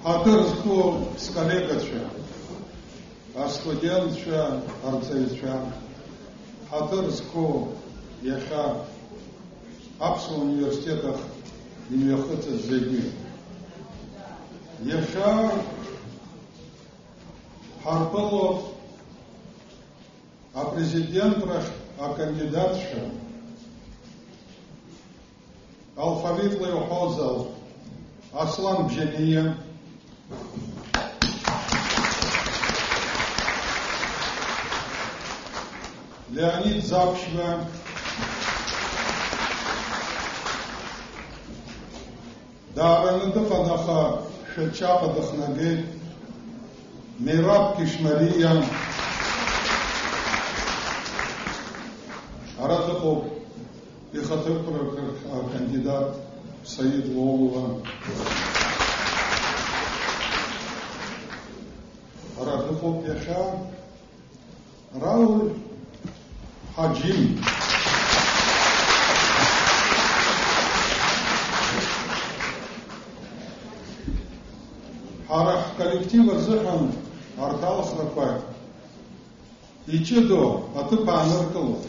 Hatırsko skalegacha, a studentcha arцевича, Hatırsko яха Апсо университетах имеется зеги. Яша Харпелов, а президент, а кандидатша алфавит Леохозал, Аслан Бжения, Леонид Запшва, Дараныды Фадаха Шечапа Дахнагель, Мираб Кишмария, Аратыхов, Ихатыпрак, кандидат Саид Лолова, Аратыхов Яша, Рауль Хаджим, Харах коллектива Зыхан Арталах Рапай, Ичедо, Атыпа Аныркалов,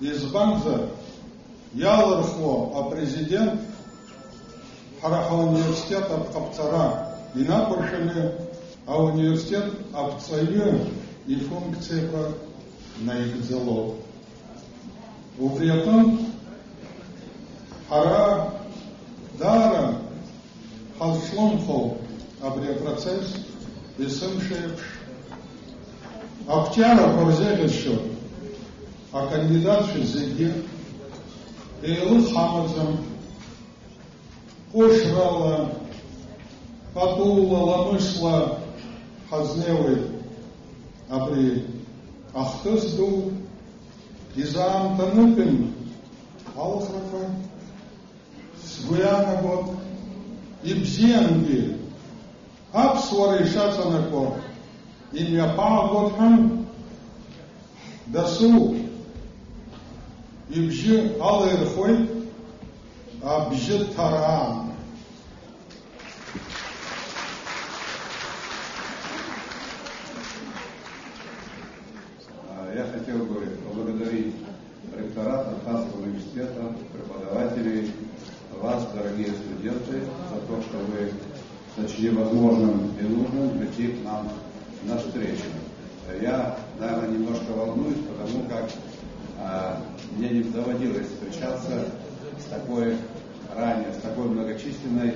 Избанза, Ялархло, а президент Хараха университет Апцара, и напоршили, а университет Апцаю и функции по наигдзело. Уприятон Хара Дара Халшломхол, абриопроцесс, и сымшевш. Актяра повзегащу, а кандидат Шизеги, и Илых Хамазом, Кошрала, Патула, Ламышла, Хазневы, абри Ахтызду, Изаам Танупин, Алхрафа, Сгуяна Год, Ибзенги, Апсвары Шацанако, имя Паготхам, Дасу, Ибжи Алырхой, Абжи Тарам. Я хотел бы поблагодарить ректорат Артанского университета, преподавателей, вас, дорогие студенты, за то, что вы сочли возможным и нужным прийти к нам на встречу. Я, наверное, немножко волнуюсь, потому как мне не доводилось встречаться с такой многочисленной,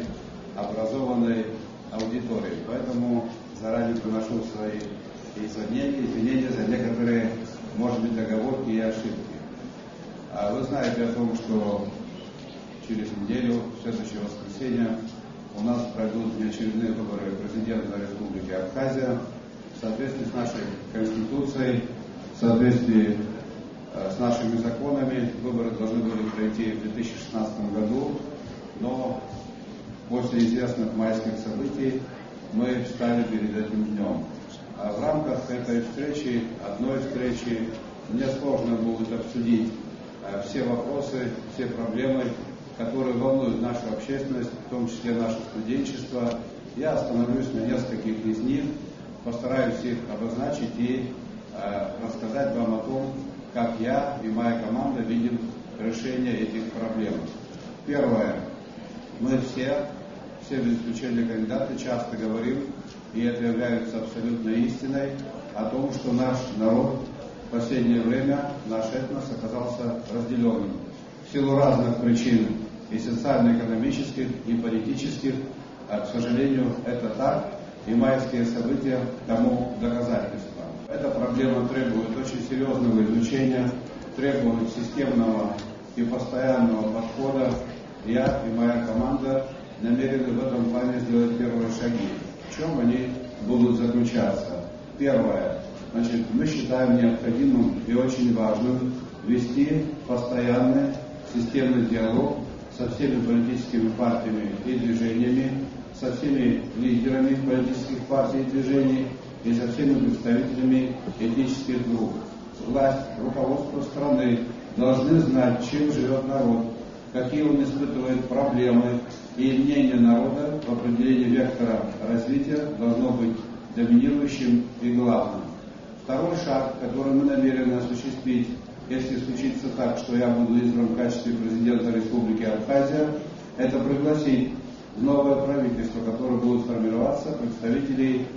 образованной аудиторией. Поэтому заранее приношу свои извинения за некоторые, может быть, оговорки и ошибки. Вы знаете о том, что через неделю, в следующее воскресенье, у нас пройдут внеочередные выборы президента Республики Абхазия в соответствии с нашей Конституцией, в соответствии с нашими законами. Выборы должны были пройти в 2016 году, но после известных майских событий мы встали перед этим днем. А в рамках этой встречи, одной встречи, мне сложно будет обсудить все вопросы, все проблемы, которые волнуют нашу общественность, в том числе наше студенчество. Я остановлюсь на нескольких из них, постараюсь их обозначить и рассказать вам о том, как я и моя команда видим решение этих проблем. Первое. Мы все без исключения кандидаты, часто говорим, и это является абсолютной истиной, о том, что наш народ в последнее время, наш этнос оказался разделенным в силу разных причин, и социально-экономических, и политических. К сожалению, это так, и майские события тому доказательства. Эта проблема требует очень серьезного изучения, требует системного и постоянного подхода. Я и моя команда намерены в этом плане сделать первые шаги. В чем они будут заключаться? Первое. Мы считаем необходимым и очень важным вести постоянный системный диалог со всеми политическими партиями и движениями, со всеми лидерами политических партий и движений и со всеми представителями этнических групп. Власть, руководство страны должны знать, чем живет народ, какие он испытывает проблемы, и мнение народа в определении вектора развития должно быть доминирующим и главным. Второй шаг, который мы намерены осуществить, если случится так, что я буду избран в качестве президента Республики Абхазия, это пригласить в новое правительство, которое будет формироваться, представителей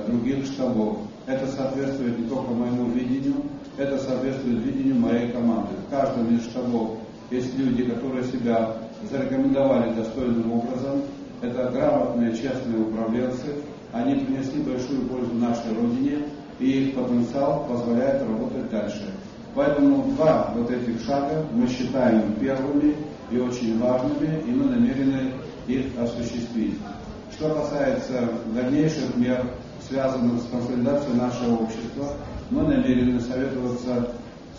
других штабов. Это соответствует не только моему видению, это соответствует видению моей команды. В каждом из штабов есть люди, которые себя зарекомендовали достойным образом. Это грамотные, честные управленцы. Они принесли большую пользу нашей Родине, и их потенциал позволяет работать дальше. Поэтому два вот этих шага мы считаем первыми и очень важными, и мы намерены их осуществить. Что касается дальнейших мер, связанных с консолидацией нашего общества, мы намерены советоваться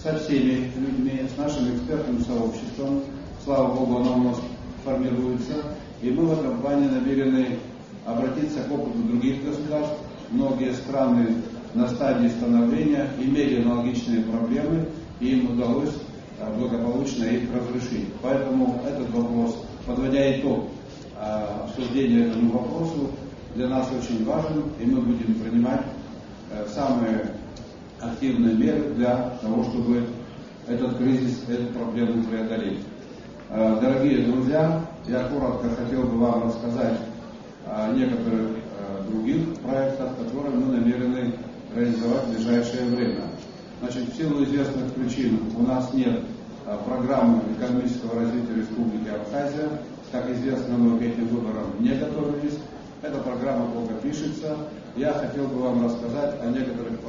со всеми людьми, с нашим экспертным сообществом. Слава Богу, оно у нас формируется. И мы в этом плане намерены обратиться к опыту других государств. Многие страны на стадии становления имели аналогичные проблемы, и им удалось благополучно их разрешить. Поэтому этот вопрос, подводя итог обсуждения этому вопросу, для нас очень важен, и мы будем принимать самые активные меры для того, чтобы этот кризис, эту проблему преодолеть. Дорогие друзья, я коротко хотел бы вам рассказать о некоторых других проектах, которые мы намерены реализовать в ближайшее время. Значит, в силу известных причин у нас нет программы экономического развития Республики Абхазия. Как известно, мы к этим выборам не готовились. Эта программа только пишется. Я хотел бы вам рассказать о некоторых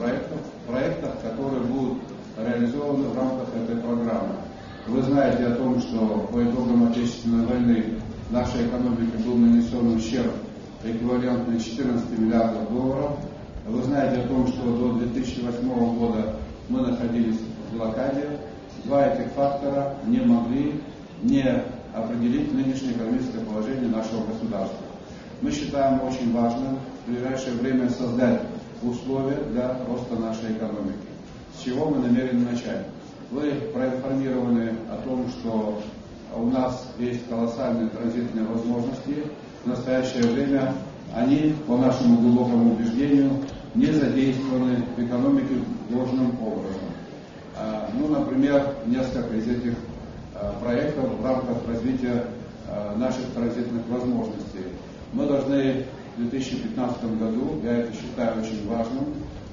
проектах, которые будут реализованы в рамках этой программы. Вы знаете о том, что по итогам Отечественной войны нашей экономике был нанесен ущерб, эквивалентный 14 миллиардов долларов. Вы знаете о том, что до 2008 года мы находились в блокаде. Два этих фактора не могли не определить нынешнее экономическое положение нашего государства. Мы считаем очень важным в ближайшее время создать условия для роста нашей экономики. С чего мы намерены начать? Вы проинформированы о том, что у нас есть колоссальные транзитные возможности. В настоящее время они, по нашему глубокому убеждению, не задействованы в экономике должным образом. Например, несколько из этих проектов в рамках развития наших транзитных возможностей. Мы должны в 2015 году, я это считаю очень важным,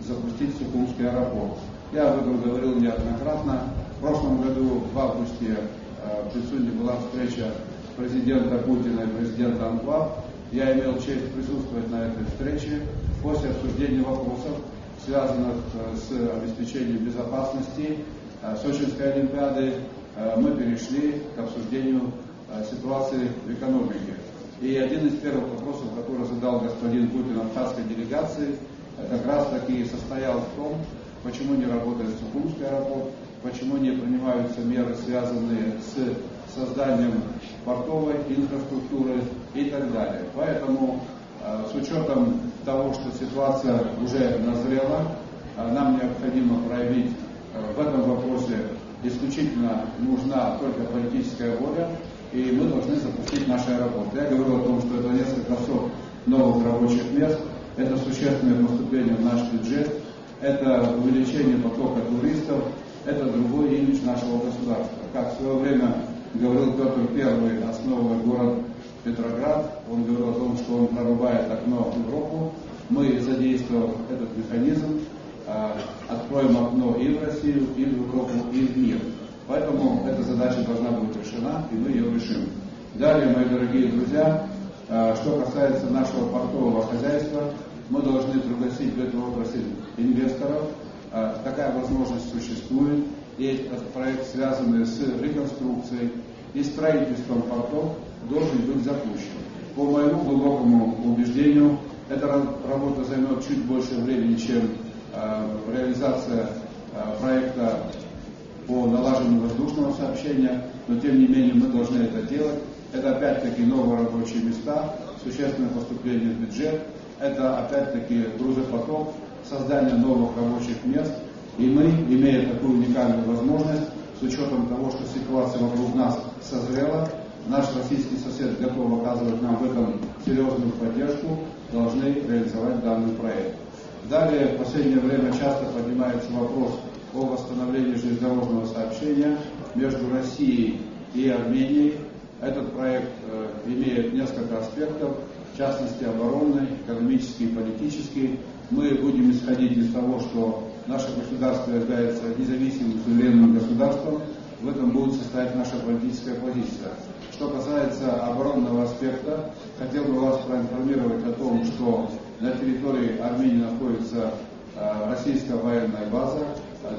запустить Сухумский аэропорт. Я об этом говорил неоднократно. В прошлом году, в августе, в Пицунде была встреча президента Путина и президента Анклав. Я имел честь присутствовать на этой встрече. После обсуждения вопросов, связанных с обеспечением безопасности Сочинской Олимпиады, мы перешли к обсуждению ситуации в экономике. И один из первых вопросов, который задал господин Путин абхазской делегации, как раз таки состоял в том, почему не работает Сухумский аэропорт, почему не принимаются меры, связанные с созданием портовой инфраструктуры и так далее. Поэтому с учетом того, что ситуация уже назрела, нам необходимо проявить в этом вопросе исключительно нужна только политическая воля, и мы должны запустить наш аэропорт. Я говорил о том, что это несколько сот новых рабочих мест, это существенное поступление в наш бюджет, это увеличение потока туристов, это другой имидж нашего государства. Как в свое время говорил Петр I, основывая город Петроград, он говорил о том, что он прорубает окно в Европу. Мы, задействовав этот механизм, откроем окно и в Россию, и в Европу, и в мир. Поэтому эта задача должна быть решена, и мы ее решим. Далее, мои дорогие друзья, что касается нашего портового хозяйства, мы должны пригласить в эту отрасль инвесторов. Такая возможность существует. Есть проект, связанный с реконструкцией и строительством портов, должен быть запущен. По моему глубокому убеждению, эта работа займет чуть больше времени, чем реализация проекта по налаживанию воздушного сообщения, но тем не менее мы должны это делать. Это опять-таки новые рабочие места, существенное поступление в бюджет, это опять-таки грузопоток, создание новых рабочих мест. И мы, имея такую уникальную возможность, с учетом того, что ситуация вокруг нас созрела, наш российский сосед готов оказывать нам в этом серьезную поддержку, должны реализовать данный проект. Далее, в последнее время часто поднимается вопрос о восстановлении железнодорожного сообщения между Россией и Арменией. Этот проект имеет несколько аспектов, в частности оборонный, экономический и политический. Мы будем исходить из того, что наше государство является независимым суверенным государством, в этом будет состоять наша политическая позиция. Что касается оборонного аспекта, хотел бы вас проинформировать о том, что на территории Армении находится российская военная база.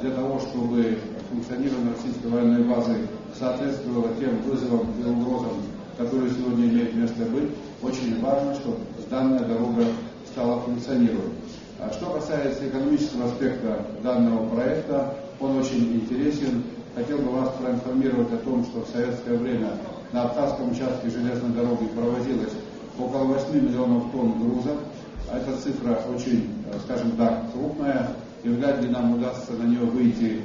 Для того, чтобы функционирование российской военной базы соответствовало тем вызовам и угрозам, которые сегодня имеют место быть, очень важно, чтобы данная дорога стала функционировать. Что касается экономического аспекта данного проекта, он очень интересен. Хотел бы вас проинформировать о том, что в советское время на Абхазском участке железной дороги провозилось около 8 миллионов тонн груза. Эта цифра очень, скажем так, крупная, и вряд ли нам удастся на нее выйти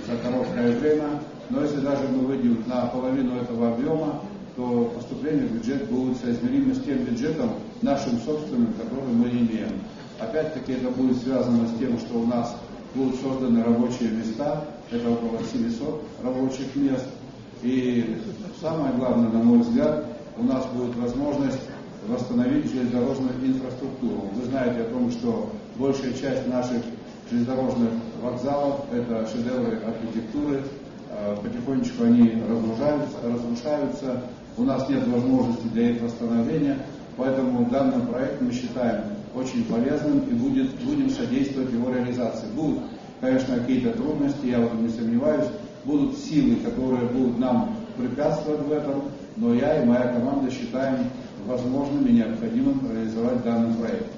за короткое время. Но если даже мы выйдем на половину этого объема, то поступления в бюджет будут соизмеримы с тем бюджетом нашим собственным, который мы имеем. Опять-таки это будет связано с тем, что у нас будут созданы рабочие места, это около 700 рабочих мест. И самое главное, на мой взгляд, у нас будет возможность восстановить железнодорожную инфраструктуру. Вы знаете о том, что большая часть наших железнодорожных вокзалов – это шедевры архитектуры, потихонечку они разрушаются, у нас нет возможности для их восстановления, поэтому данный проект мы считаем очень полезным и будем содействовать его реализации. Будут, конечно, какие-то трудности, я в этом не сомневаюсь, будут силы, которые будут нам препятствовать в этом, но я и моя команда считаем возможным и необходимым реализовать данный проект.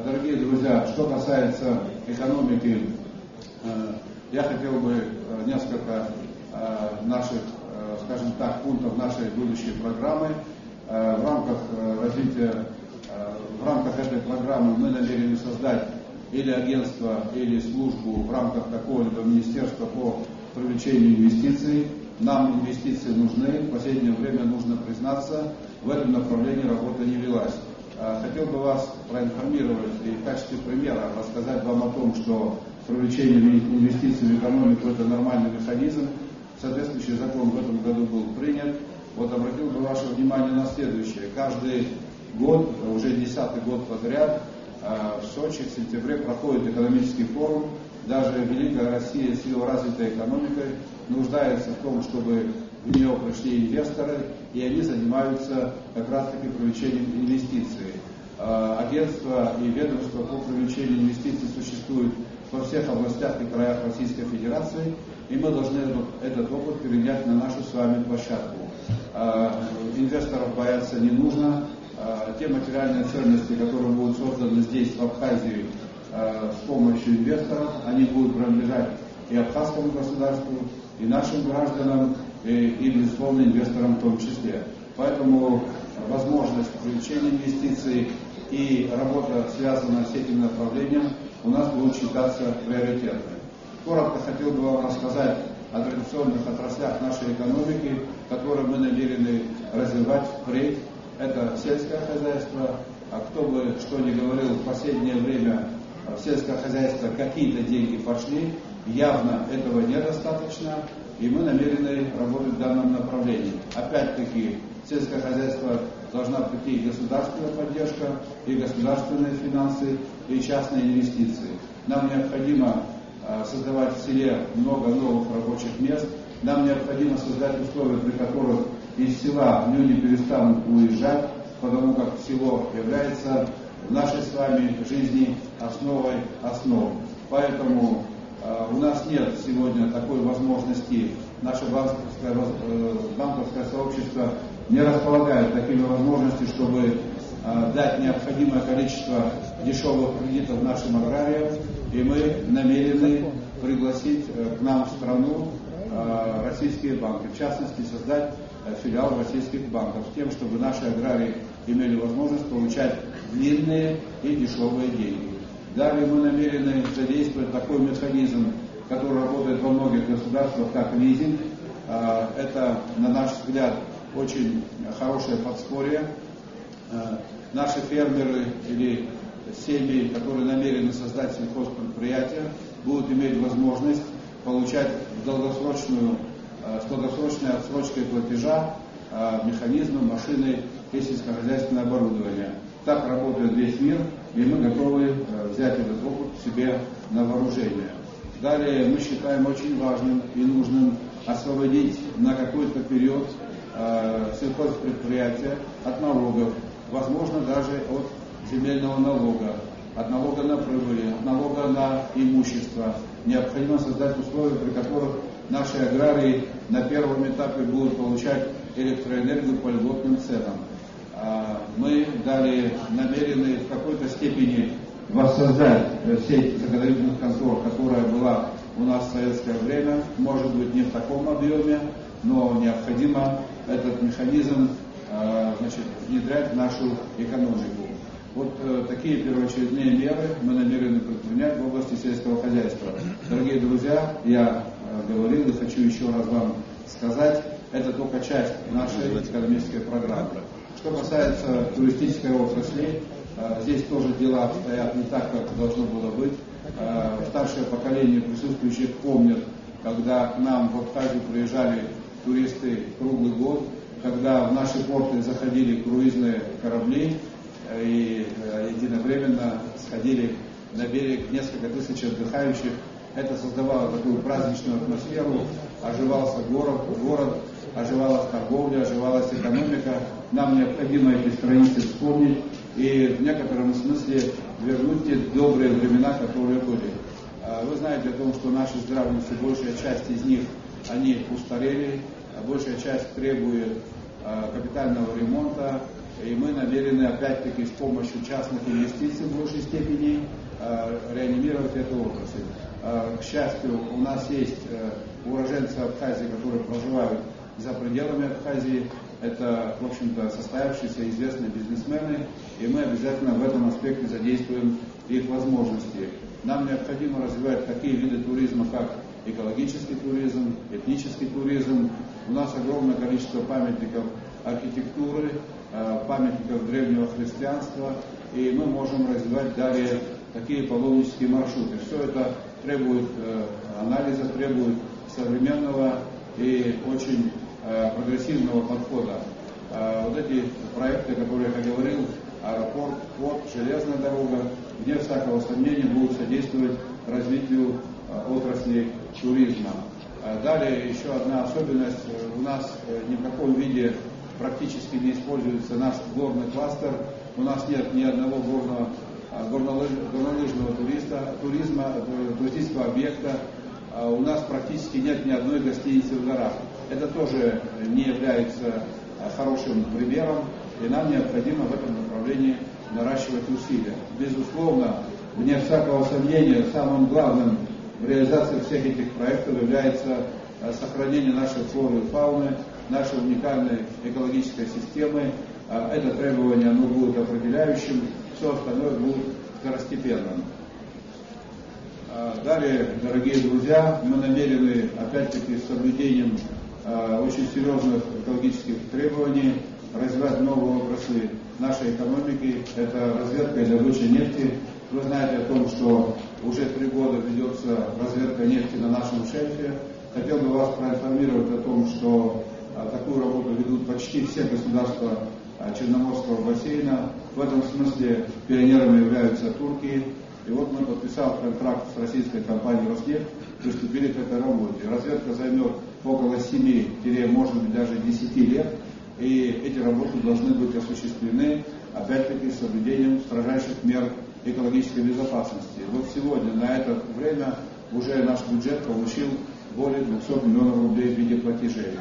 Дорогие друзья, что касается экономики, я хотел бы несколько наших, скажем так, пунктов нашей будущей программы. В рамках развития, в рамках этой программы мы намерены создать или агентство, или службу в рамках какого-либо министерства по привлечению инвестиций. Нам инвестиции нужны, в последнее время нужно признаться, в этом направлении работа не велась. Хотел бы вас проинформировать и в качестве примера рассказать вам о том, что привлечение инвестиций в экономику – это нормальный механизм. Соответствующий закон в этом году был принят. Вот обратил бы ваше внимание на следующее. Каждый год, уже 10-й год подряд, в Сочи в сентябре проходит экономический форум. Даже Великая Россия с ее развитой экономикой нуждается в том, чтобы в нее пришли инвесторы, и они занимаются как раз-таки привлечением инвестиций. Агентства и ведомства по привлечению инвестиций существуют во всех областях и краях Российской Федерации, и мы должны этот опыт перенять на нашу с вами площадку. Инвесторов бояться не нужно. Те материальные ценности, которые будут созданы здесь, в Абхазии, с помощью инвесторов, они будут принадлежать и абхазскому государству, и нашим гражданам, и безусловно, инвесторам в том числе. Поэтому возможность привлечения инвестиций и работа, связанная с этим направлением, у нас будут считаться приоритетной. Коротко хотел бы вам рассказать о традиционных отраслях нашей экономики, которые мы намерены развивать впредь. Это сельское хозяйство. А кто бы что ни говорил, в последнее время в сельское хозяйство какие-то деньги пошли, явно этого недостаточно, и мы намерены работать в данном направлении. Опять-таки, в сельское хозяйство должна прийти и государственная поддержка, и государственные финансы, и частные инвестиции. Нам необходимо создавать в селе много новых рабочих мест, нам необходимо создать условия, при которых из села люди перестанут уезжать, потому как село является в нашей с вами жизни основой основ. Поэтому у нас нет сегодня такой возможности, наше банковское сообщество не располагает такими возможностями, чтобы дать необходимое количество дешевых кредитов нашим аграриям, и мы намерены пригласить к нам в страну российские банки, в частности создать филиал российских банков, с тем, чтобы наши аграрии имели возможность получать длинные и дешевые деньги. Далее мы намерены задействовать такой механизм, который работает во многих государствах, как лизинг. Это, на наш взгляд, очень хорошее подспорье. Наши фермеры или семьи, которые намерены создать сельхозпредприятие, будут иметь возможность получать с долгосрочной отсрочкой платежа механизмы, машины и сельскохозяйственное оборудование. Так работает весь мир, и мы готовы взять этот опыт себе на вооружение. Далее мы считаем очень важным и нужным освободить на какой-то период сельхозпредприятия от налогов, возможно даже от земельного налога, от налога на прибыли, от налога на имущество. Необходимо создать условия, при которых наши аграрии на первом этапе будут получать электроэнергию по льготным ценам. Мы далее намерены в какой-то степени воссоздать сеть заградительных контор, которая была у нас в советское время, может быть не в таком объеме, но необходимо этот механизм внедрять в нашу экономику. Вот такие первоочередные меры мы намерены предпринять в области сельского хозяйства. Дорогие друзья, я говорил и хочу еще раз вам сказать, это только часть нашей экономической программы. Что касается туристической отрасли, здесь тоже дела обстоят не так, как должно было быть. Старшее поколение присутствующих помнят, когда к нам в Абхазию приезжали туристы круглый год, когда в наши порты заходили круизные корабли и единовременно сходили на берег несколько тысяч отдыхающих. Это создавало такую праздничную атмосферу, оживался город, оживалась торговля, оживалась экономика. Нам необходимо эти страницы вспомнить и в некотором смысле вернуть те добрые времена, которые были. Вы знаете о том, что наши здравницы, большая часть из них, они устарели, большая часть требует капитального ремонта, и мы намерены опять-таки с помощью частных инвестиций в большей степени реанимировать эту отрасль. К счастью, у нас есть уроженцы Абхазии, которые проживают за пределами Абхазии. Это, в общем-то, состоявшиеся известные бизнесмены, и мы обязательно в этом аспекте задействуем их возможности. Нам необходимо развивать такие виды туризма, как экологический туризм, этнический туризм. У нас огромное количество памятников архитектуры, памятников древнего христианства, и мы можем развивать далее такие паломнические маршруты. Все это требует анализа, требует современного и очень прогрессивного подхода. Вот эти проекты, которые, как я говорил, аэропорт, порт, железная дорога, вне всякого сомнения будут содействовать развитию отрасли туризма. Далее еще одна особенность. У нас ни в каком виде практически не используется наш горный кластер. У нас нет ни одного горнолыжного туризма, туристического объекта. У нас практически нет ни одной гостиницы в горах. Это тоже не является хорошим примером, и нам необходимо в этом направлении наращивать усилия. Безусловно, вне всякого сомнения, самым главным в реализации всех этих проектов является сохранение нашей флоры и фауны, нашей уникальной экологической системы. Это требование будет определяющим, все остальное будет второстепенным. Далее, дорогие друзья, мы намерены, опять-таки, с соблюдением очень серьезных экологических требований развивать новые отрасли нашей экономики. Это разведка и добыча нефти. Вы знаете о том, что уже 3 года ведется разведка нефти на нашем шельфе. Хотел бы вас проинформировать о том, что такую работу ведут почти все государства Черноморского бассейна. В этом смысле пионерами являются турки. И вот мы, подписав контракт с российской компанией «Роснефть», приступили к этой работе. Разведка займет около 7, может быть даже 10 лет, и эти работы должны быть осуществлены, опять-таки, с соблюдением строжайших мер экологической безопасности. Вот сегодня на это время уже наш бюджет получил более 200 миллионов рублей в виде платежей.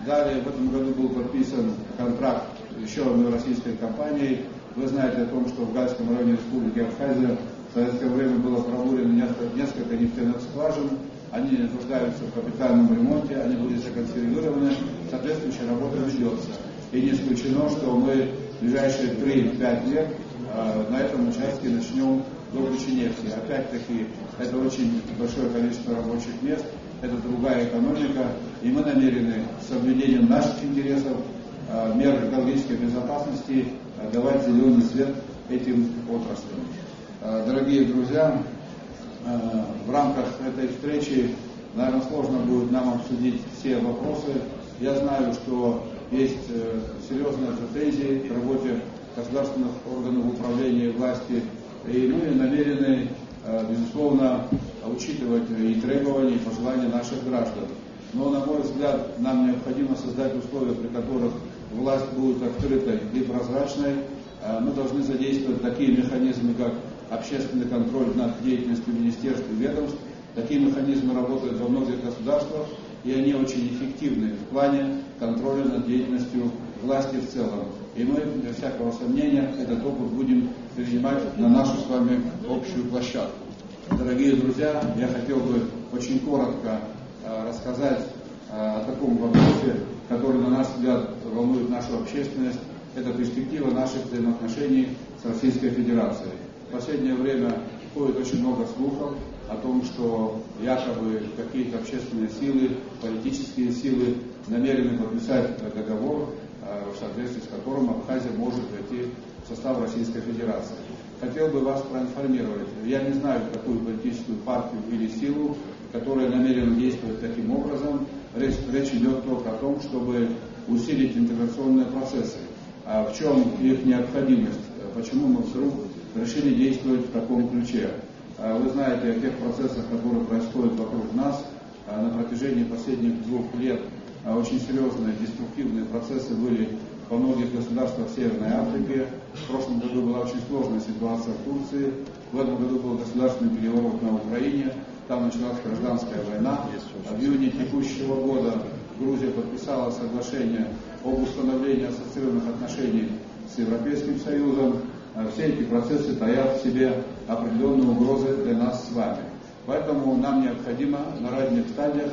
Далее в этом году был подписан контракт еще одной российской компанией. Вы знаете о том, что в Гальском районе Республики Абхазия в советское время было прорублено несколько нефтяных скважин. Они нуждаются в капитальном ремонте, они будут законсервированы, соответствующая работа ведется. И не исключено, что мы в ближайшие 3-5 лет на этом участке начнем добычи нефти. Опять-таки, это очень большое количество рабочих мест, это другая экономика, и мы намерены с соблюдением наших интересов, мер экологической безопасности давать зеленый свет этим отраслям. Дорогие друзья, в рамках этой встречи, наверное, сложно будет нам обсудить все вопросы. Я знаю, что есть серьезные претензии к работе государственных органов управления и власти, и мы намерены, безусловно, учитывать и требования, и пожелания наших граждан. Но, на мой взгляд, нам необходимо создать условия, при которых власть будет открытой и прозрачной. Мы должны задействовать такие механизмы, как общественный контроль над деятельностью министерств и ведомств. Такие механизмы работают во многих государствах, и они очень эффективны в плане контроля над деятельностью власти в целом. И мы, без всякого сомнения, этот опыт будем перенимать на нашу с вами общую площадку. Дорогие друзья, я хотел бы очень коротко рассказать о таком вопросе, который, на наш взгляд, волнует нашу общественность. Это перспектива наших взаимоотношений с Российской Федерацией. В последнее время ходит очень много слухов о том, что якобы какие-то общественные силы, политические силы намерены подписать договор, в соответствии с которым Абхазия может войти в состав Российской Федерации. Хотел бы вас проинформировать. Я не знаю какую политическую партию или силу, которая намерена действовать таким образом. Речь идет только о том, чтобы усилить интеграционные процессы. А в чем их необходимость? Почему мы вдруг решили действовать в таком ключе? Вы знаете о тех процессах, которые происходят вокруг нас. На протяжении последних 2 лет очень серьезные деструктивные процессы были во многих государствах Северной Африки. В прошлом году была очень сложная ситуация в Турции. В этом году был государственный переворот на Украине. Там началась гражданская война. В июне текущего года Грузия подписала соглашение об установлении ассоциированных отношений с Европейским Союзом. Все эти процессы таят в себе определенные угрозы для нас с вами. Поэтому нам необходимо на ранних стадиях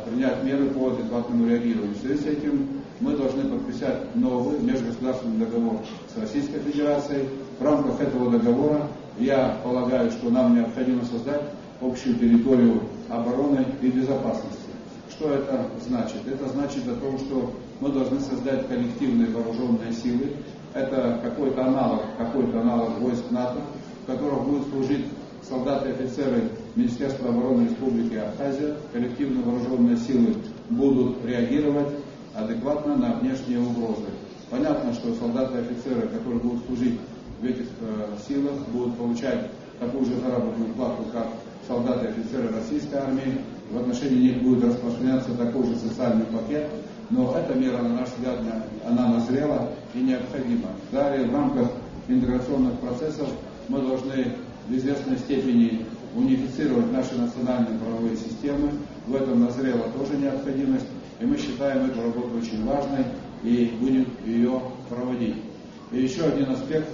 принять меры по адекватному реагированию. В связи с этим мы должны подписать новый межгосударственный договор с Российской Федерацией. В рамках этого договора я полагаю, что нам необходимо создать общую территорию обороны и безопасности. Что это значит? Это значит о том, что мы должны создать коллективные вооруженные силы. Это какой-то аналог войск НАТО, в которых будут служить солдаты и офицеры Министерства обороны Республики Абхазия. Коллективные вооруженные силы будут реагировать адекватно на внешние угрозы. Понятно, что солдаты и офицеры, которые будут служить в этих силах, будут получать такую же заработную плату, как солдаты и офицеры российской армии. В отношении них будет распространяться такой же социальный пакет. Но эта мера, на наш взгляд, она назрела и необходима. Далее, в рамках интеграционных процессов мы должны в известной степени унифицировать наши национальные правовые системы. В этом назрела тоже необходимость. И мы считаем эту работу очень важной и будем ее проводить. И еще один аспект,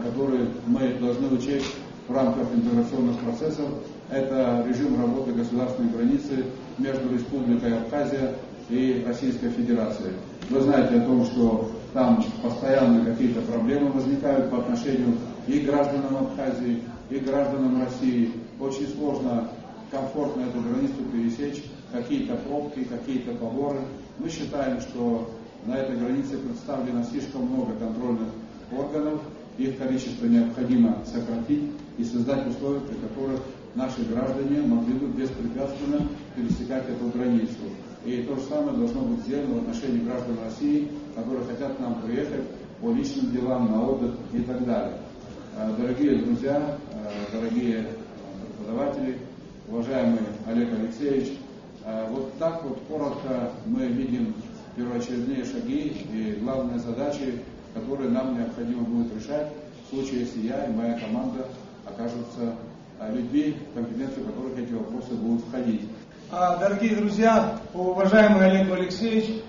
который мы должны учесть в рамках интеграционных процессов, это режим работы государственной границы между Республикой Абхазия и Российской Федерацией. Вы знаете о том, что там постоянно какие-то проблемы возникают по отношению и к гражданам Абхазии, и к гражданам России. Очень сложно, комфортно эту границу пересечь, какие-то пробки, какие-то поборы. Мы считаем, что на этой границе представлено слишком много контрольных органов, их количество необходимо сократить и создать условия, при которых наши граждане могли бы беспрепятственно пересекать эту границу. И то же самое должно быть сделано в отношении граждан России, которые хотят к нам приехать по личным делам, на отдых и так далее. Дорогие друзья, дорогие преподаватели, уважаемый Олег Алексеевич, вот так вот коротко мы видим первоочередные шаги и главные задачи, которые нам необходимо будет решать в случае, если я и моя команда окажутся людьми, в компетенцию которых эти вопросы будут входить. Дорогие друзья, уважаемый Олег Алексеевич,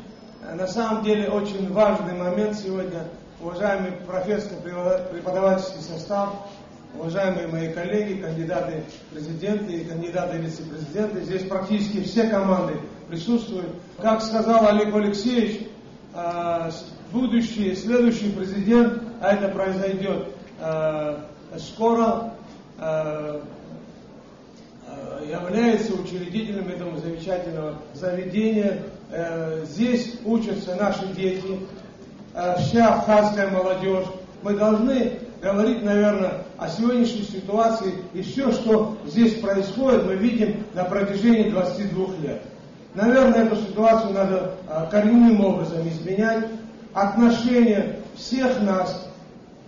на самом деле очень важный момент сегодня. Уважаемый профессор-преподавательский состав, уважаемые мои коллеги, кандидаты в президенты и кандидаты в вице-президенты, здесь практически все команды присутствуют. Как сказал Олег Алексеевич, следующий президент, а это произойдет скоро, является учредителем этого замечательного заведения. Здесь учатся наши дети, вся абхазская молодежь. Мы должны говорить, наверное, о сегодняшней ситуации, и все, что здесь происходит, мы видим на протяжении 22 лет. Наверное, эту ситуацию надо коренным образом изменять. Отношения всех нас,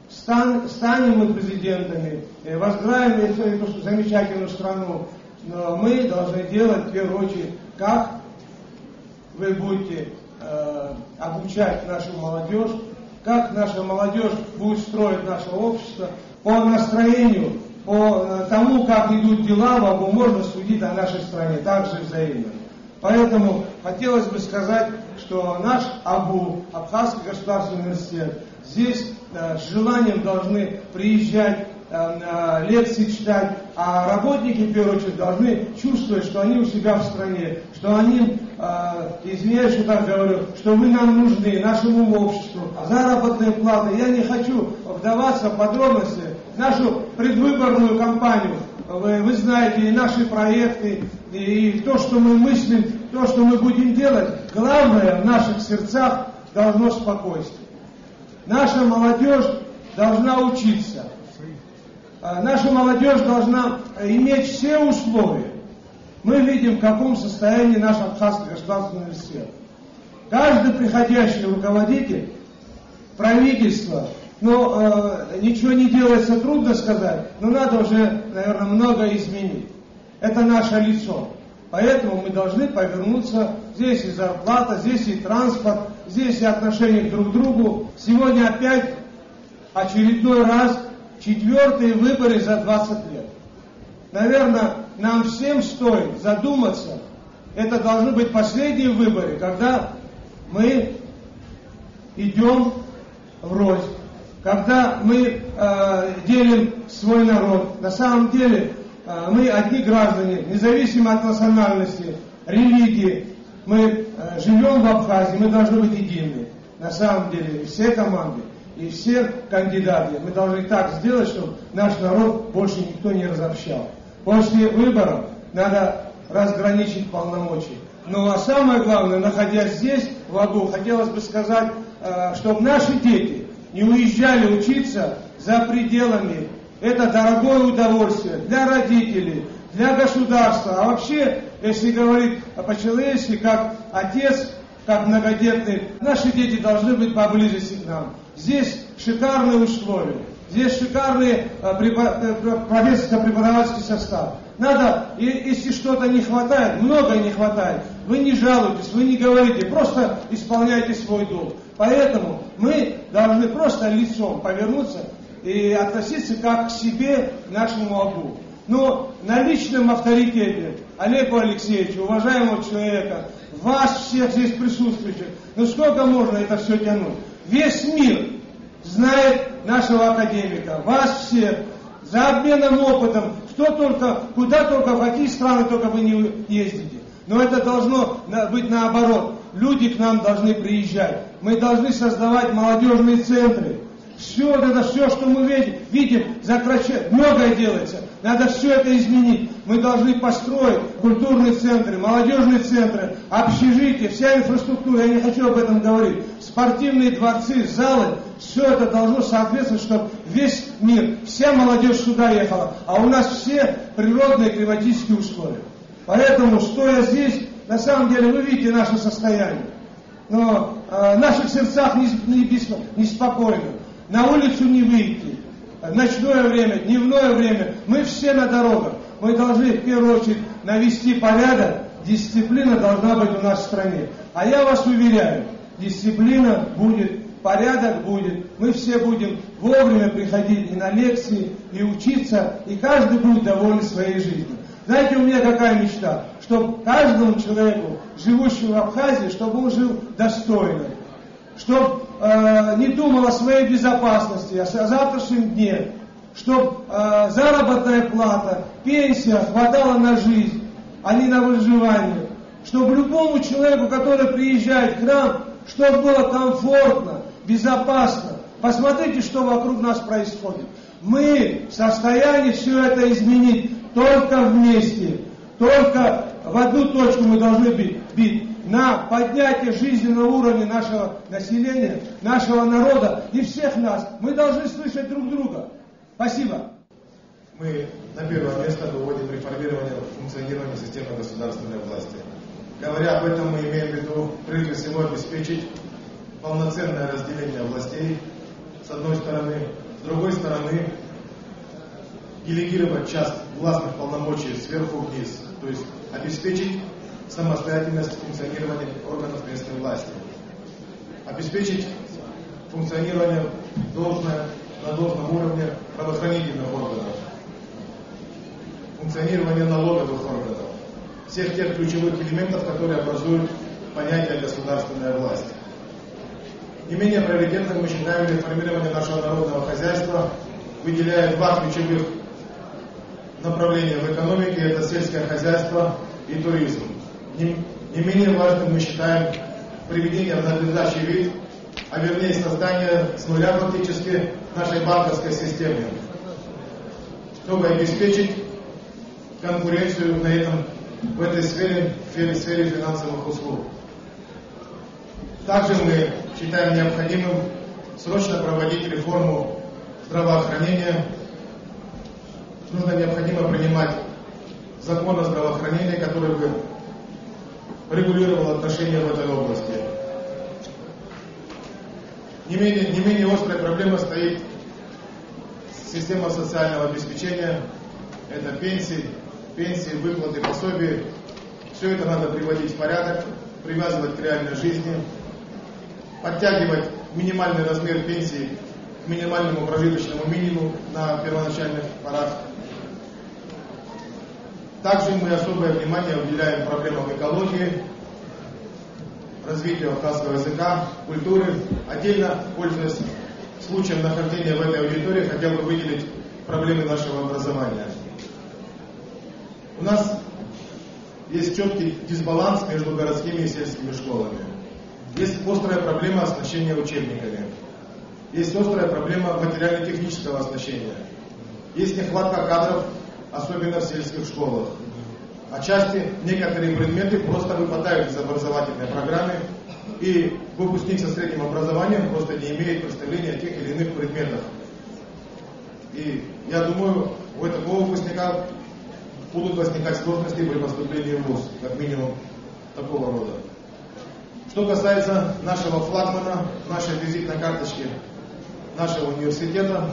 станем мы президентами, возглавим эту замечательную страну, но мы должны делать в первую очередь, как вы будете обучать нашу молодежь, как наша молодежь будет строить наше общество. По настроению, по тому, как идут дела, можно судить о нашей стране, также взаимно. Поэтому хотелось бы сказать, что наш АБУ, Абхазский государственный университет, здесь с желанием должны приезжать, лекции читать, а работники, в первую очередь, должны чувствовать, что они у себя в стране, что они, извиняюсь, что так говорю, что вы нам нужны, нашему обществу. Заработные платы, я не хочу вдаваться в подробности, нашу предвыборную кампанию, вы знаете, и наши проекты, и то, что мы мыслим, то, что мы будем делать, главное в наших сердцах должно спокойствие. Наша молодежь должна учиться. Наша молодежь должна иметь все условия. Мы видим, в каком состоянии наш Абхазский государственный университет. Каждый приходящий руководитель, правительство, ничего не делается, трудно сказать, но надо уже, наверное, многое изменить. Это наше лицо. Поэтому мы должны повернуться. Здесь и зарплата, здесь и транспорт, здесь и отношение друг к другу. Сегодня опять очередной раз 4-е выборы за 20 лет. Наверное, нам всем стоит задуматься, это должны быть последние выборы, когда мы идем врозь, когда мы делим свой народ. На самом деле мы одни граждане, независимо от национальности, религии. Мы живем в Абхазии, мы должны быть едины. На самом деле, все команды и все кандидаты, мы должны так сделать, чтобы наш народ больше никто не разобщал. После выборов надо разграничить полномочия. Ну а самое главное, находясь здесь, в АБУ, хотелось бы сказать, чтобы наши дети не уезжали учиться за пределами. Это дорогое удовольствие для родителей, для государства. А вообще, если говорить по-человечески, как отец, как многодетный, наши дети должны быть поблизости к нам. Здесь шикарные условия, здесь шикарный профессорско-преподавательский состав. Надо, если что-то не хватает, многое не хватает, вы не жалуйтесь, вы не говорите, просто исполняйте свой долг. Поэтому мы должны просто лицом повернуться и относиться как к себе, к нашему АБУ. Но на личном авторитете Олегу Алексеевичу, уважаемого человека, вас всех здесь присутствующих, сколько можно это все тянуть? Весь мир знает нашего академика, вас всех, за обменом опытом, куда только, в какие страны только вы не ездите. Но это должно быть наоборот. Люди к нам должны приезжать. Мы должны создавать молодежные центры. Все это, что мы видим, многое делается. Надо все это изменить. Мы должны построить культурные центры, молодежные центры, общежития, вся инфраструктура, я не хочу об этом говорить, спортивные дворцы, залы, все это должно соответствовать, чтобы весь мир, вся молодежь сюда ехала, а у нас все природные климатические условия. Поэтому, стоя здесь, на самом деле, вы видите наше состояние. Но в наших сердцах неспокойно. На улицу не выйти. Ночное время, дневное время. Мы все на дорогах. Мы должны в первую очередь навести порядок. Дисциплина должна быть у нас в стране. А я вас уверяю, дисциплина будет, порядок будет. Мы все будем вовремя приходить и на лекции, и учиться, и каждый будет доволен своей жизнью. Знаете, у меня какая мечта? Чтобы каждому человеку, живущему в Абхазии, чтобы он жил достойно. Чтобы не думал о своей безопасности, о завтрашнем дне. Чтобы заработная плата, пенсия хватала на жизнь, а не на выживание. Чтобы любому человеку, который приезжает к нам, чтобы было комфортно, безопасно. Посмотрите, что вокруг нас происходит. Мы в состоянии все это изменить только вместе. Только в одну точку мы должны бить. На поднятие жизненного уровня нашего населения, нашего народа и всех нас. Мы должны слышать друг друга. Спасибо. Мы на первое место выводим реформирование функционирования системы государственной власти. Говоря об этом, мы имеем в виду, прежде всего, обеспечить полноценное разделение властей, с одной стороны, с другой стороны, делегировать часть властных полномочий сверху вниз, то есть обеспечить самостоятельность функционирования органов местной власти, обеспечить функционирование на должном уровне правоохранительных органов, функционирование налоговых органов, всех тех ключевых элементов, которые образуют понятие государственная власть. Не менее приоритетным мы считаем реформирование нашего народного хозяйства, выделяя два ключевых направления в экономике, это сельское хозяйство и туризм. Не менее важным мы считаем приведение в надлежащий вид, а вернее создание с нуля практически нашей банковской системы, чтобы обеспечить конкуренцию в этой сфере финансовых услуг. Также мы считаем необходимым срочно проводить реформу здравоохранения. Необходимо принимать закон о здравоохранении, который бы регулировал отношения в этой области. Не менее острая проблема стоит система социального обеспечения. Это пенсии, выплаты, пособия. Все это надо приводить в порядок, привязывать к реальной жизни, подтягивать минимальный размер пенсии к минимальному прожиточному минимуму на первоначальных порах. Также мы особое внимание уделяем проблемам экологии, развитию абхазского языка, культуры. Отдельно, пользуясь случаем нахождения в этой аудитории, хотел бы выделить проблемы нашего образования. У нас есть четкий дисбаланс между городскими и сельскими школами. Есть острая проблема оснащения учебниками. Есть острая проблема материально-технического оснащения. Есть нехватка кадров, особенно в сельских школах. Отчасти некоторые предметы просто выпадают из образовательной программы, и выпускник со средним образованием просто не имеет представления о тех или иных предметах. И я думаю, у такого выпускника будут возникать сложности при поступлении в ВУЗ, как минимум такого рода. Что касается нашего флагмана, нашей визитной карточки нашего университета,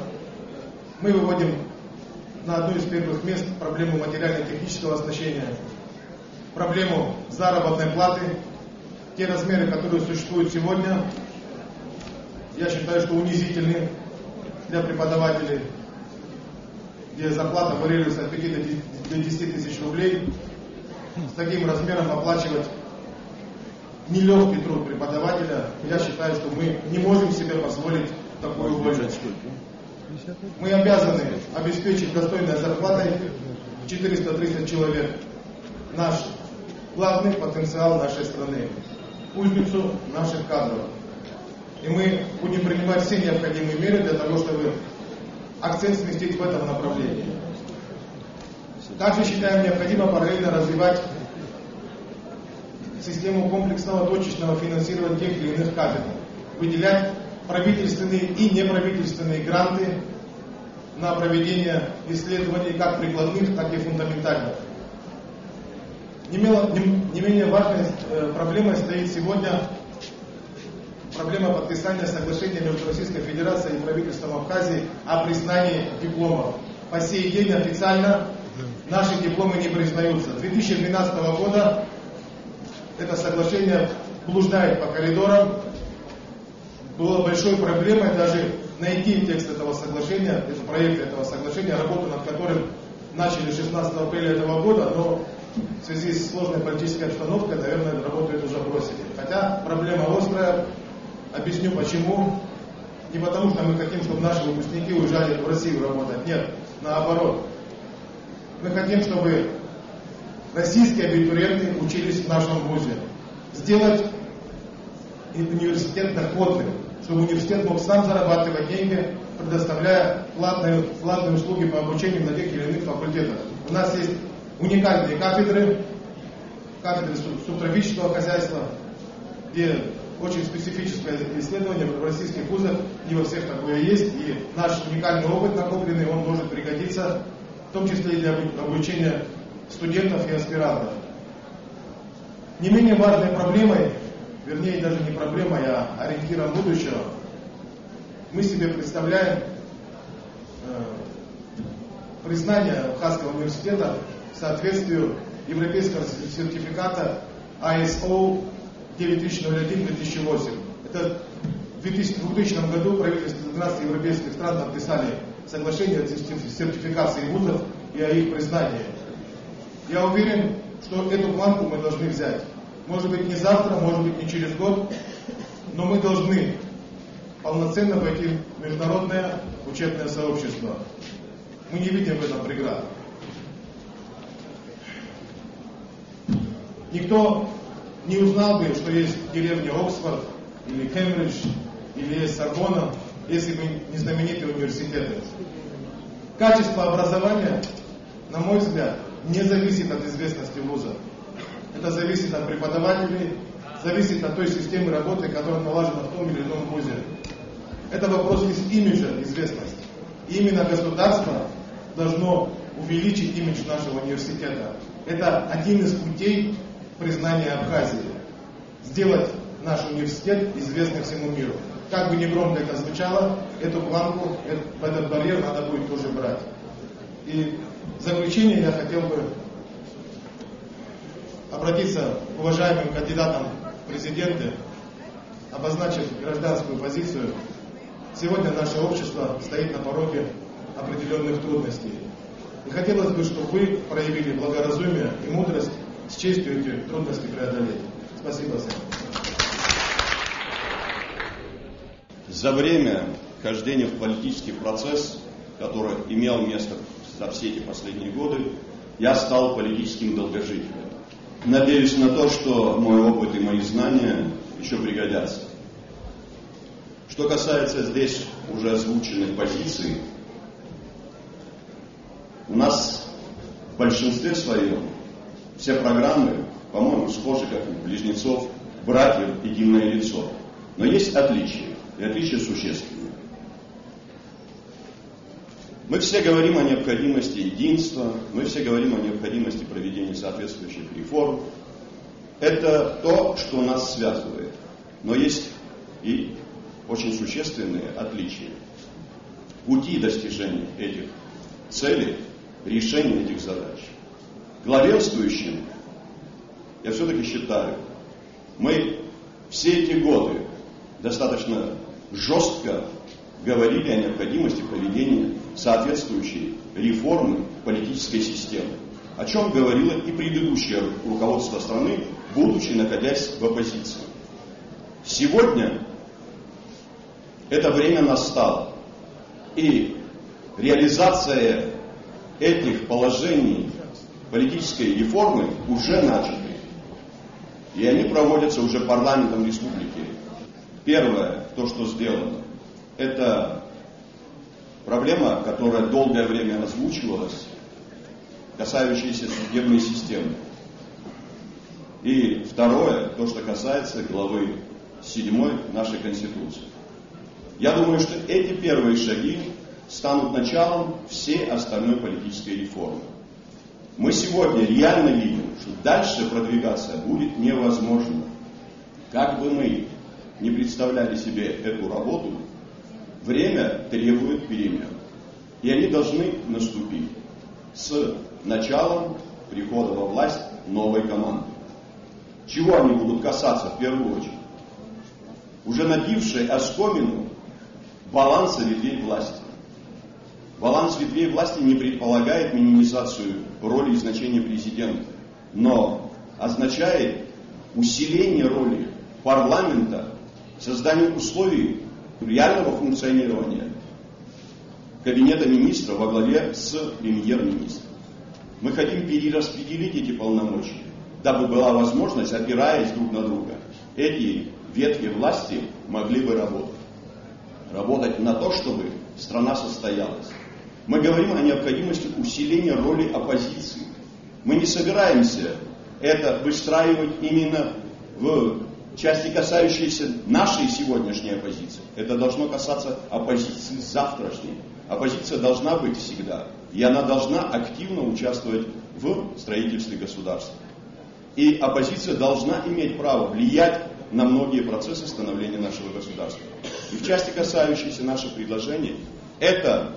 мы выводим на одну из первых мест проблему материально-технического оснащения, проблему заработной платы. Те размеры, которые существуют сегодня, я считаю, что унизительны для преподавателей, где зарплата варьируется от 5 до 10 тысяч рублей. С таким размером оплачивать нелегкий труд преподавателя, я считаю, что мы не можем себе позволить такую вольность. Мы обязаны обеспечить достойной зарплатой 430 человек. Наш главный потенциал нашей страны, кузницу наших кадров. И мы будем принимать все необходимые меры для того, чтобы акцент сместить в этом направлении. Также считаем необходимо параллельно развивать систему комплексного точечного финансирования тех или иных кафедр, выделять правительственные и неправительственные гранты на проведение исследований как прикладных, так и фундаментальных. Не менее важной проблемой стоит сегодня проблема подписания соглашения между Российской Федерацией и правительством Абхазии о признании дипломов. По сей день официально наши дипломы не признаются. С 2012 года это соглашение блуждает по коридорам. Было большой проблемой даже найти текст этого соглашения, проект этого соглашения, работу над которым начали 16 апреля этого года, но в связи с сложной политической обстановкой, наверное, работу эту уже бросили. Хотя проблема острая, объясню почему. Не потому, что мы хотим, чтобы наши выпускники уезжали в Россию работать. Нет, наоборот. Мы хотим, чтобы российские абитуриенты учились в нашем вузе. Сделать университет доходным, чтобы университет мог сам зарабатывать деньги, предоставляя платные услуги по обучению на тех или иных факультетах. У нас есть уникальные кафедры субтропического хозяйства, где очень специфическое исследование в российских вузах, не во всех такое есть, и наш уникальный опыт накопленный, он может пригодиться, в том числе и для обучения студентов и аспирантов. Не менее важной проблемой, вернее даже не проблемой, а ориентиром будущего, мы себе представляем признание Абхазского университета соответствию европейского сертификата ISO 9001-2008. Это в 2000 году правительство 12 европейских стран подписали соглашение о сертификации вузов и о их признании. Я уверен, что эту планку мы должны взять. Может быть не завтра, может быть не через год, но мы должны полноценно войти в международное учебное сообщество. Мы не видим в этом преград. Никто не узнал бы, что есть деревня Оксфорд, или Кембридж, или есть Сорбонна, если бы не знаменитые университеты. Качество образования, на мой взгляд, не зависит от известности вуза. Это зависит от преподавателей, зависит от той системы работы, которая налажена в том или ином вузе. Это вопрос из имиджа, известности. И именно государство должно увеличить имидж нашего университета. Это один из путей признания Абхазии. Сделать наш университет известным всему миру. Как бы ни громко это звучало, эту планку, этот барьер надо будет тоже брать. И в заключение я хотел бы обратиться к уважаемым кандидатам в президенты, обозначив гражданскую позицию. Сегодня наше общество стоит на пороге определенных трудностей. И хотелось бы, чтобы вы проявили благоразумие и мудрость, с честью эти трудности преодолеть. Спасибо всем. За время хождения в политический процесс, который имел место за все эти последние годы, я стал политическим долгожителем. Надеюсь на то, что мой опыт и мои знания еще пригодятся. Что касается здесь уже озвученных позиций, у нас в большинстве своем все программы, по-моему, схожи, как у близнецов, братьев, единое лицо. Но есть отличия, и отличия существенные. Мы все говорим о необходимости единства, мы все говорим о необходимости проведения соответствующих реформ. Это то, что нас связывает. Но есть и очень существенные отличия. Пути достижения этих целей, решения этих задач. Главенствующим, я все-таки считаю, мы все эти годы достаточно жестко говорили о необходимости проведения соответствующей реформы политической системы, о чем говорило и предыдущее руководство страны, будучи находясь в оппозиции. Сегодня это время настало, и реализация этих положений политической реформы уже начаты, и они проводятся уже парламентом республики. Первое, то, что сделано, это проблема, которая долгое время озвучивалась, касающаяся судебной системы. И второе, то, что касается главы 7 нашей Конституции. Я думаю, что эти первые шаги станут началом всей остальной политической реформы. Мы сегодня реально видим, что дальше продвигаться будет невозможно. Как бы мы не представляли себе эту работу, время требует перемен. И они должны наступить с началом прихода во власть новой команды. Чего они будут касаться в первую очередь? Уже набившей оскомину баланса ветвей власти. Баланс ветвей власти не предполагает минимизацию роли и значения президента, но означает усиление роли парламента, создание условий реального функционирования кабинета министра во главе с премьер-министром. Мы хотим перераспределить эти полномочия, дабы была возможность, опираясь друг на друга, эти ветви власти могли бы работать. работать на то, чтобы страна состоялась. Мы говорим о необходимости усиления роли оппозиции. Мы не собираемся это выстраивать именно в части, касающейся нашей сегодняшней оппозиции. Это должно касаться оппозиции завтрашней. Оппозиция должна быть всегда, и она должна активно участвовать в строительстве государства. И оппозиция должна иметь право влиять на многие процессы становления нашего государства. И в части, касающейся наших предложений, это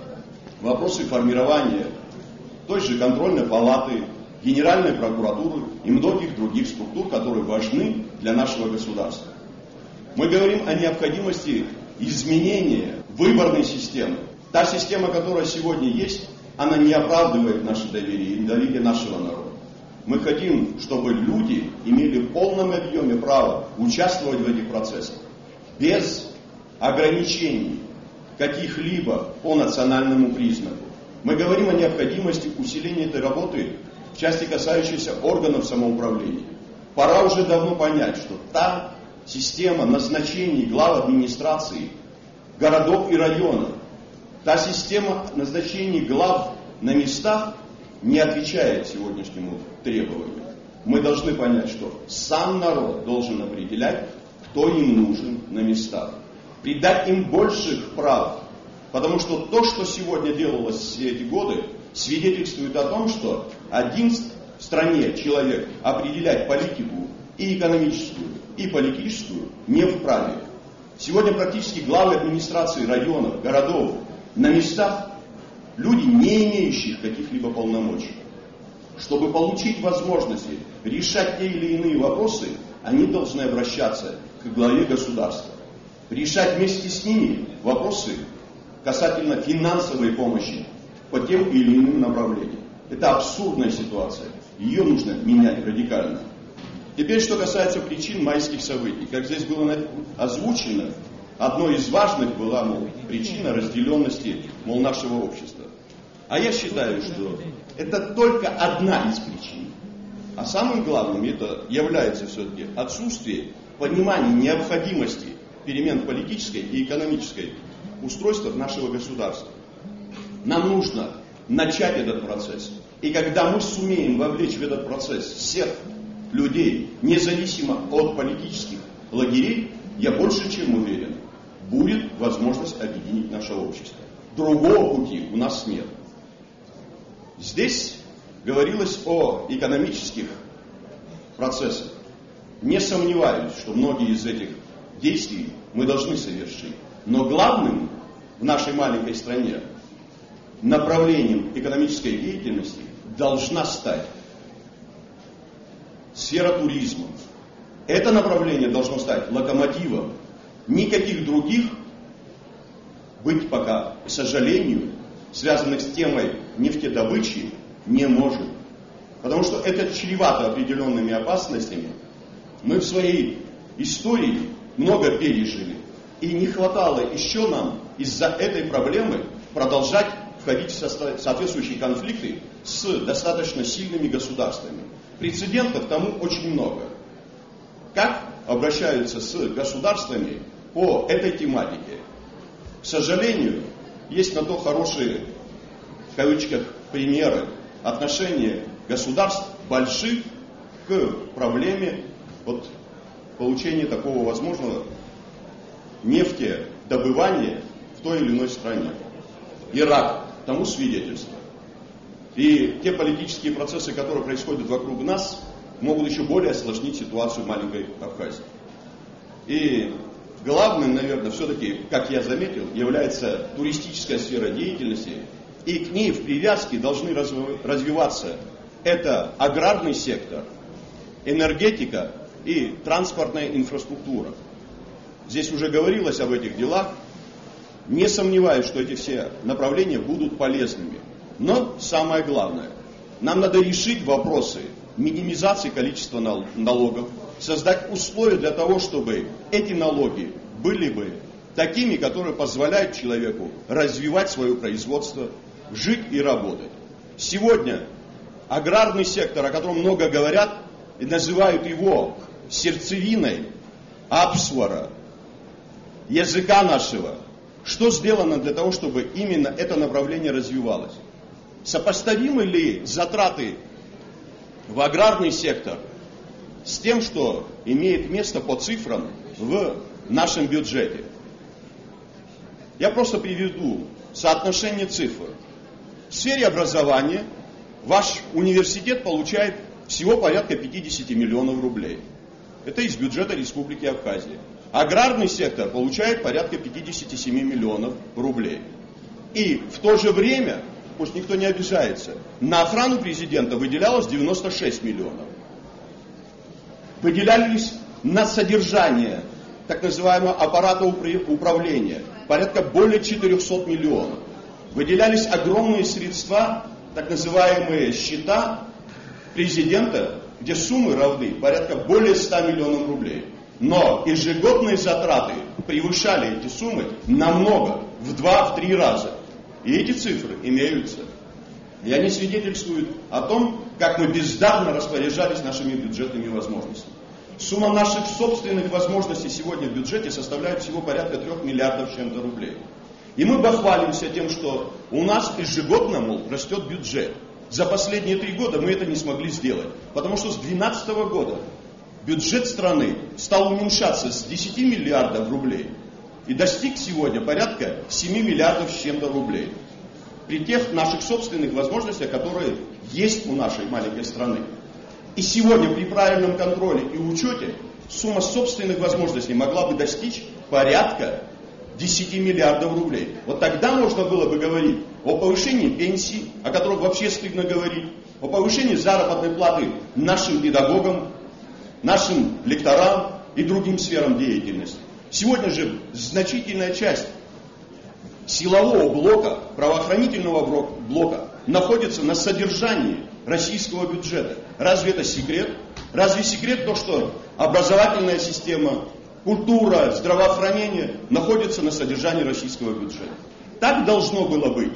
вопросы формирования той же контрольной палаты, Генеральной прокуратуры и многих других структур, которые важны для нашего государства. Мы говорим о необходимости изменения выборной системы. Та система, которая сегодня есть, она не оправдывает наше доверие и доверие нашего народа. Мы хотим, чтобы люди имели в полном объеме право участвовать в этих процессах без ограничений каких-либо по национальному признаку. Мы говорим о необходимости усиления этой работы в части, касающейся органов самоуправления. Пора уже давно понять, что та система назначений глав администрации городов и районов, та система назначений глав на местах не отвечает сегодняшнему требованию. Мы должны понять, что сам народ должен определять, кто им нужен на местах. Придать им больших прав. Потому что то, что сегодня делалось все эти годы, свидетельствует о том, что один в стране человек определять политику и экономическую, и политическую не вправе. Сегодня практически главы администрации районов, городов на местах люди, не имеющие каких-либо полномочий. Чтобы получить возможности решать те или иные вопросы, они должны обращаться к главе государства. Решать вместе с ними вопросы касательно финансовой помощи по тем или иным направлениям. Это абсурдная ситуация. Ее нужно менять радикально. Теперь, что касается причин майских событий. Как здесь было озвучено, одной из важных была, причина разделенности, нашего общества. А я считаю, что это только одна из причин. А самым главным это является все-таки отсутствие понимания необходимости перемен политической и экономической устройства нашего государства. Нам нужно начать этот процесс. И когда мы сумеем вовлечь в этот процесс всех людей, независимо от политических лагерей, я больше чем уверен, будет возможность объединить наше общество. Другого пути у нас нет. Здесь говорилось о экономических процессах. Не сомневаюсь, что многие из этих действий мы должны совершить. Но главным в нашей маленькой стране направлением экономической деятельности должна стать сфера туризма. Это направление должно стать локомотивом. Никаких других быть пока, к сожалению, связанных с темой нефтедобычи, не может. Потому что это чревато определенными опасностями. Мы в своей истории много пережили. И не хватало еще нам из-за этой проблемы продолжать входить в соответствующие конфликты с достаточно сильными государствами. Прецедентов тому очень много. Как обращаются с государствами по этой тематике? К сожалению, есть на то хорошие, в кавычках, примеры отношения государств больших к проблеме получения такого возможного нефтедобывания в той или иной стране. Ирак тому свидетельство. И те политические процессы, которые происходят вокруг нас, могут еще более осложнить ситуацию в маленькой Абхазии. И главным, наверное, все-таки, как я заметил, является туристическая сфера деятельности. И к ней в привязке должны развиваться это аграрный сектор, энергетика и транспортная инфраструктура. Здесь уже говорилось об этих делах. Не сомневаюсь, что эти все направления будут полезными. Но самое главное, нам надо решить вопросы минимизации количества налогов, создать условия для того, чтобы эти налоги были бы такими, которые позволяют человеку развивать свое производство, жить и работать. Сегодня аграрный сектор, о котором много говорят, и называют его сердцевиной Апсвара, языка нашего, Что сделано для того, чтобы именно это направление развивалось? Сопоставимы ли затраты в аграрный сектор с тем, что имеет место по цифрам в нашем бюджете? Я просто приведу соотношение цифр. В сфере образования ваш университет получает всего порядка 50 миллионов рублей. Это из бюджета Республики Абхазия. Аграрный сектор получает порядка 57 миллионов рублей. И в то же время, пусть никто не обижается, на охрану президента выделялось 96 миллионов. Выделялись на содержание так называемого аппарата управления порядка более 400 миллионов. Выделялись огромные средства, так называемые счета президента, где суммы равны порядка более 100 миллионов рублей. Но ежегодные затраты превышали эти суммы намного, в 2-3 раза. И эти цифры имеются. И они свидетельствуют о том, как мы бездарно распоряжались нашими бюджетными возможностями. Сумма наших собственных возможностей сегодня в бюджете составляет всего порядка 3 миллиардов с чем-то рублей. И мы бахвалимся тем, что у нас ежегодно, мол, растет бюджет. За последние 3 года мы это не смогли сделать. Потому что с 2012 года бюджет страны стал уменьшаться с 10 миллиардов рублей и достиг сегодня порядка 7 миллиардов с чем-то рублей. При тех наших собственных возможностях, которые есть у нашей маленькой страны. И сегодня при правильном контроле и учете сумма собственных возможностей могла бы достичь порядка 10 миллиардов рублей. Вот тогда можно было бы говорить о повышении пенсий, о которых вообще стыдно говорить, о повышении заработной платы нашим педагогам, нашим лекторам и другим сферам деятельности. Сегодня же значительная часть силового блока, правоохранительного блока находится на содержании российского бюджета. Разве это секрет? Разве секрет то, что образовательная система, культура, здравоохранение находятся на содержании российского бюджета? Так должно было быть.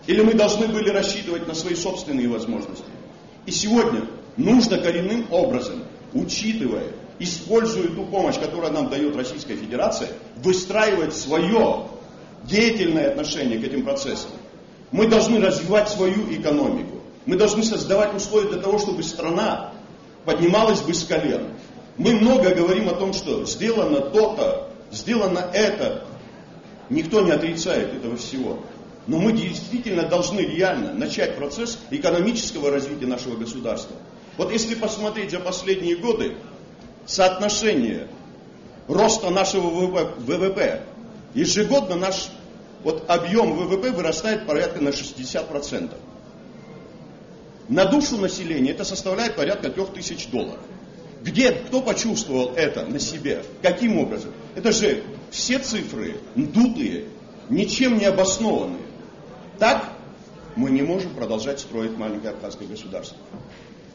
Или мы должны были рассчитывать на свои собственные возможности? И сегодня нужно коренным образом, учитывая, используя ту помощь, которую нам дает Российская Федерация, выстраивать свое деятельное отношение к этим процессам. Мы должны развивать свою экономику. Мы должны создавать условия для того, чтобы страна поднималась бы с колен. Мы много говорим о том, что сделано то-то, сделано это. Никто не отрицает этого всего. Но мы действительно должны реально начать процесс экономического развития нашего государства. Вот если посмотреть за последние годы, соотношение роста нашего ВВП, ежегодно наш объем ВВП вырастает порядка на 60%. На душу населения это составляет порядка $3000. Кто почувствовал это на себе? Каким образом? Это же все цифры надутые, ничем не обоснованные. Так мы не можем продолжать строить маленькое абхазское государство.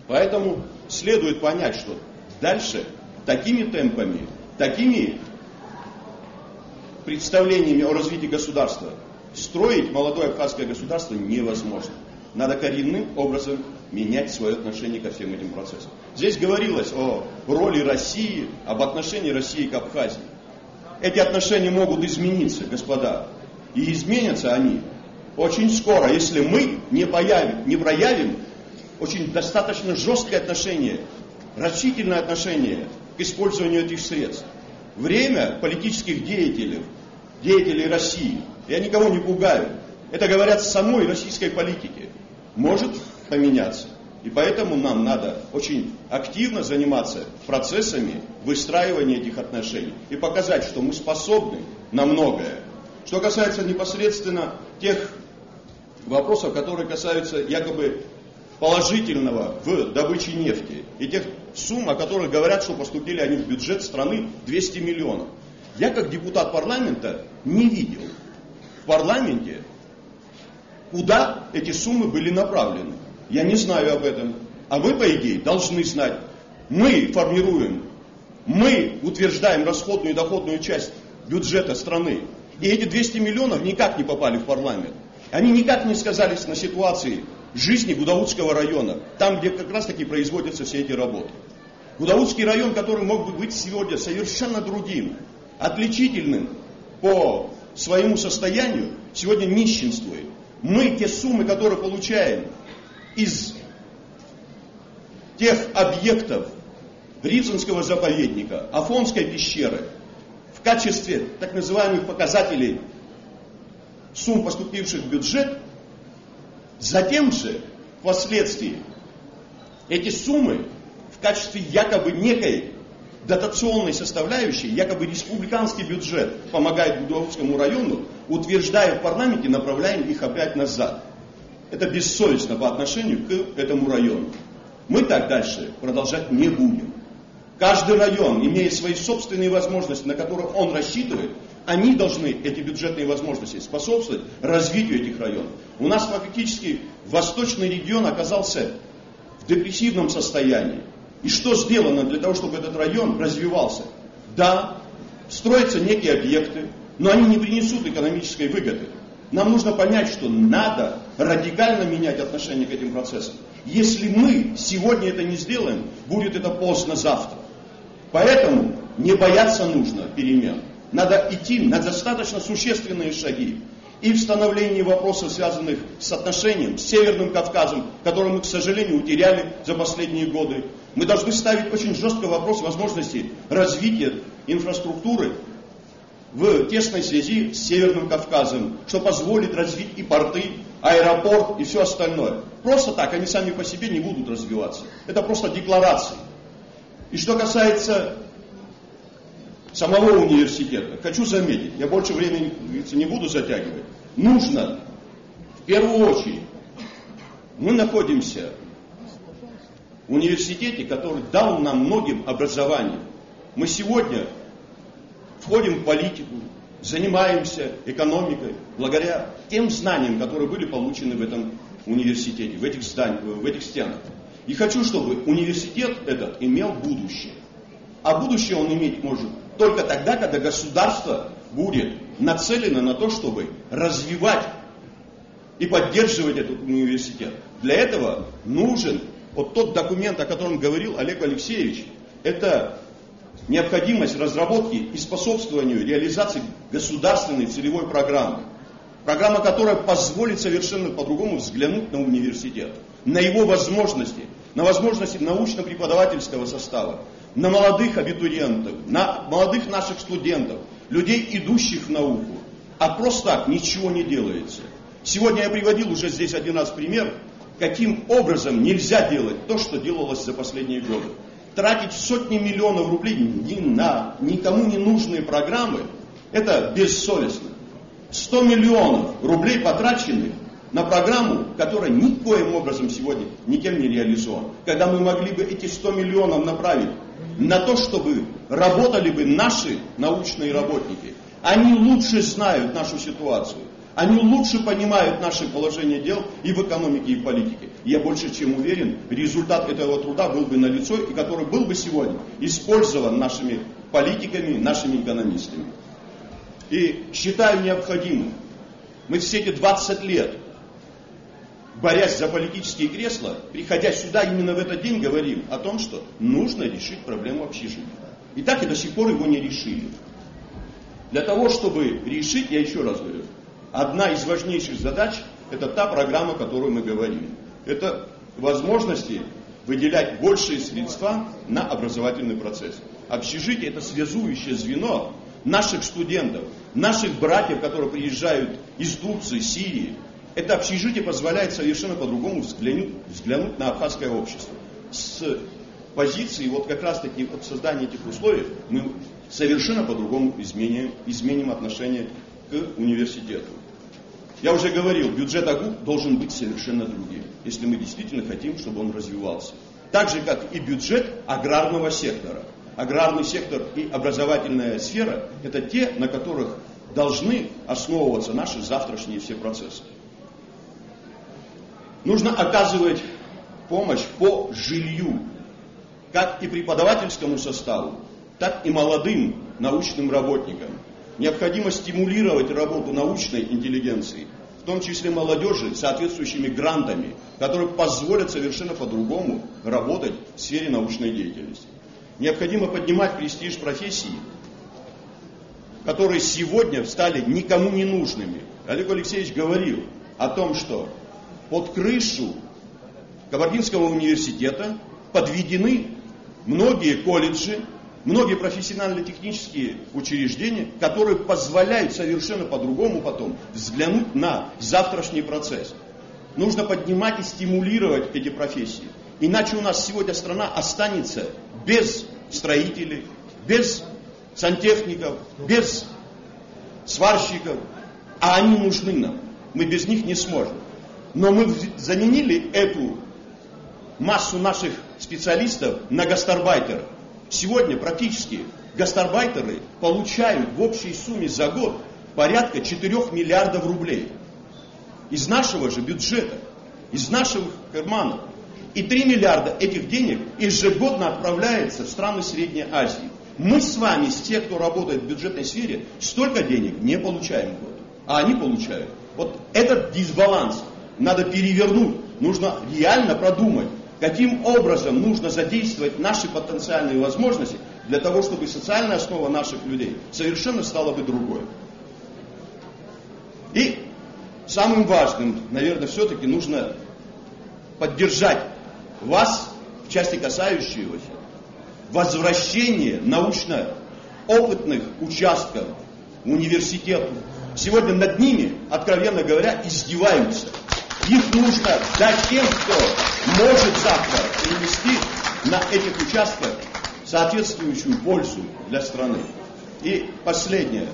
Поэтому следует понять, что дальше такими темпами, такими представлениями о развитии государства строить молодое абхазское государство невозможно. Надо коренным образом менять свое отношение ко всем этим процессам. Здесь говорилось о роли России, об отношении России к Абхазии. Эти отношения могут измениться, господа. И изменятся они очень скоро, если мы не проявим очень достаточно жесткое отношение, рачительное отношение к использованию этих средств. Время политических деятелей России, я никого не пугаю, это говорят самой российской политике, может поменяться. И поэтому нам надо очень активно заниматься процессами выстраивания этих отношений и показать, что мы способны на многое. Что касается непосредственно тех вопросов, которые касаются якобы положительного в добыче нефти и тех сумм, о которых говорят, что поступили они в бюджет страны 200 миллионов. Я как депутат парламента не видел в парламенте, куда эти суммы были направлены. Я не знаю об этом. А вы, по идее, должны знать. Мы формируем, мы утверждаем расходную и доходную часть бюджета страны. И эти 200 миллионов никак не попали в парламент. Они никак не сказались на ситуации жизни Гудаутского района, там, где как раз таки производятся все эти работы. Гудаутский район, который мог бы быть сегодня совершенно другим, отличительным по своему состоянию сегодня нищенствует. Мы те суммы, которые получаем из тех объектов Рязанского заповедника, Афонской пещеры, в качестве так называемых показателей сумм, поступивших в бюджет, затем же, впоследствии, эти суммы в качестве якобы некой дотационной составляющей, якобы республиканский бюджет помогает Гудовскому району, утверждая в парламенте, направляем их опять назад. Это бессовестно по отношению к этому району. Мы так дальше продолжать не будем. Каждый район, имея свои собственные возможности, на которые он рассчитывает, они должны, эти бюджетные возможности, способствовать развитию этих районов. У нас фактически восточный регион оказался в депрессивном состоянии. И что сделано для того, чтобы этот район развивался? Да, строятся некие объекты, но они не принесут экономической выгоды. Нам нужно понять, что надо радикально менять отношение к этим процессам. Если мы сегодня это не сделаем, будет это поздно завтра. Поэтому не бояться нужно перемен. Надо идти на достаточно существенные шаги. И в становлении вопросов, связанных с отношением с Северным Кавказом, который мы, к сожалению, утеряли за последние годы. Мы должны ставить очень жестко вопрос возможности развития инфраструктуры в тесной связи с Северным Кавказом, что позволит развить и порты, аэропорт и все остальное. Просто так они сами по себе не будут развиваться. Это просто декларации. И что касается самого университета, хочу заметить, я больше времени не буду затягивать, нужно в первую очередь, мы находимся в университете, который дал нам многим образование. Мы сегодня входим в политику, занимаемся экономикой, благодаря тем знаниям, которые были получены в этом университете, в этих зданиях, в этих стенах. И хочу, чтобы университет этот имел будущее. А будущее он иметь может только тогда, когда государство будет нацелено на то, чтобы развивать и поддерживать этот университет. Для этого нужен вот тот документ, о котором говорил Олег Алексеевич, это необходимость разработки и способствованию реализации государственной целевой программы. Программа, которая позволит совершенно по-другому взглянуть на университет, на его возможности, на возможности научно-преподавательского состава, на молодых абитуриентов, на молодых наших студентов, людей, идущих в науку. А просто так ничего не делается. Сегодня я приводил уже здесь один раз пример, каким образом нельзя делать то, что делалось за последние годы. Тратить сотни миллионов рублей на никому не нужные программы, это бессовестно. 100 миллионов рублей потрачены на программу, которая никоим образом сегодня никем не реализована. Когда мы могли бы эти 100 миллионов направить на то, чтобы работали бы наши научные работники. Они лучше знают нашу ситуацию. Они лучше понимают наше положение дел и в экономике, и в политике. Я больше чем уверен, результат этого труда был бы налицо, и который был бы сегодня использован нашими политиками, нашими экономистами. И считаю необходимым, мы все эти 20 лет, борясь за политические кресла, приходя сюда именно в этот день, говорим о том, что нужно решить проблему общежития. И так и до сих пор его не решили. Для того, чтобы решить, я еще раз говорю, одна из важнейших задач – это та программа, о которой мы говорим. Это возможности выделять большие средства на образовательный процесс. Общежитие – это связующее звено наших студентов, наших братьев, которые приезжают из Турции, Сирии. Это общежитие позволяет совершенно по-другому взглянуть на абхазское общество. С позиции вот как раз таки от создания этих условий мы совершенно по-другому изменим отношение к университету. Я уже говорил, бюджет АГУ должен быть совершенно другим, если мы действительно хотим, чтобы он развивался. Так же, как и бюджет аграрного сектора. Аграрный сектор и образовательная сфера – это те, на которых должны основываться наши завтрашние все процессы. Нужно оказывать помощь по жилью, как и преподавательскому составу, так и молодым научным работникам. Необходимо стимулировать работу научной интеллигенции, в том числе молодежи, соответствующими грантами, которые позволят совершенно по-другому работать в сфере научной деятельности. Необходимо поднимать престиж профессии, которые сегодня стали никому не нужными. Олег Алексеевич говорил о том, что под крышу Кабардинского университета подведены многие колледжи, многие профессионально-технические учреждения, которые позволяют совершенно по-другому потом взглянуть на завтрашний процесс. Нужно поднимать и стимулировать эти профессии. Иначе у нас сегодня страна останется без строителей, без сантехников, без сварщиков, а они нужны нам. Мы без них не сможем. Но мы заменили эту массу наших специалистов на гастарбайтеров. Сегодня практически гастарбайтеры получают в общей сумме за год порядка 4 миллиардов рублей. Из нашего же бюджета, из наших карманов. И 3 миллиарда этих денег ежегодно отправляется в страны Средней Азии. Мы с вами, с тех, кто работает в бюджетной сфере, столько денег не получаем в год. А они получают. Вот этот дисбаланс надо перевернуть. Нужно реально продумать, каким образом нужно задействовать наши потенциальные возможности для того, чтобы социальная основа наших людей совершенно стала бы другой. И самым важным, наверное, все-таки нужно поддержать вас в части касающейся возвращения научно-опытных участков университету. Сегодня над ними, откровенно говоря, издеваются. Их нужно дать тем, кто может завтра принести на этих участках соответствующую пользу для страны. И последнее.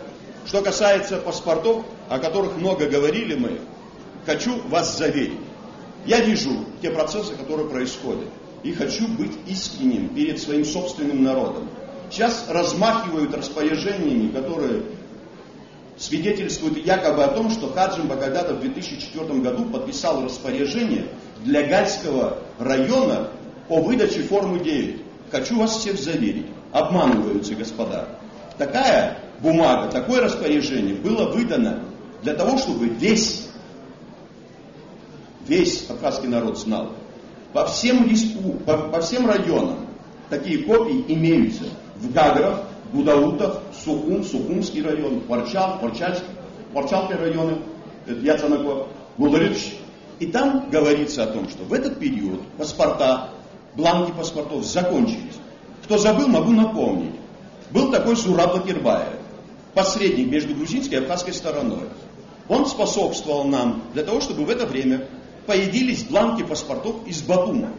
Что касается паспортов, о которых много говорили мы, хочу вас заверить. Я вижу те процессы, которые происходят. И хочу быть искренним перед своим собственным народом. Сейчас размахивают распоряжениями, которые свидетельствуют якобы о том, что Каджимба когда-то в 2004 году подписал распоряжение для Гальского района о выдаче формы 9. Хочу вас всех заверить. Обманываются, господа. Такая бумага, такое распоряжение было выдано для того, чтобы весь абхазский народ знал. По всем районам такие копии имеются. В Гаграх, Гудаутов, Сухум, Сухумский район, Порчалки районы, Яцанаков, Гуларич. И там говорится о том, что в этот период паспорта, бланки паспортов закончились. Кто забыл, могу напомнить. Был такой Зураб Лакирбаев, посредник между грузинской и абхазской стороной. Он способствовал нам для того, чтобы в это время появились бланки паспортов из Батума,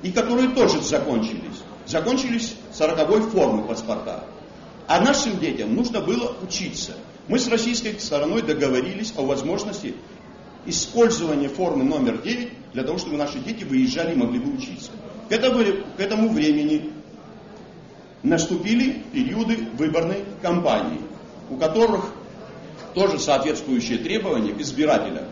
и которые тоже закончились. Закончились 40-й формы паспорта. А нашим детям нужно было учиться. Мы с российской стороной договорились о возможности использования формы номер 9 для того, чтобы наши дети выезжали и могли бы учиться. К этому времени наступили периоды выборной кампании, у которых тоже соответствующие требования к избирателям.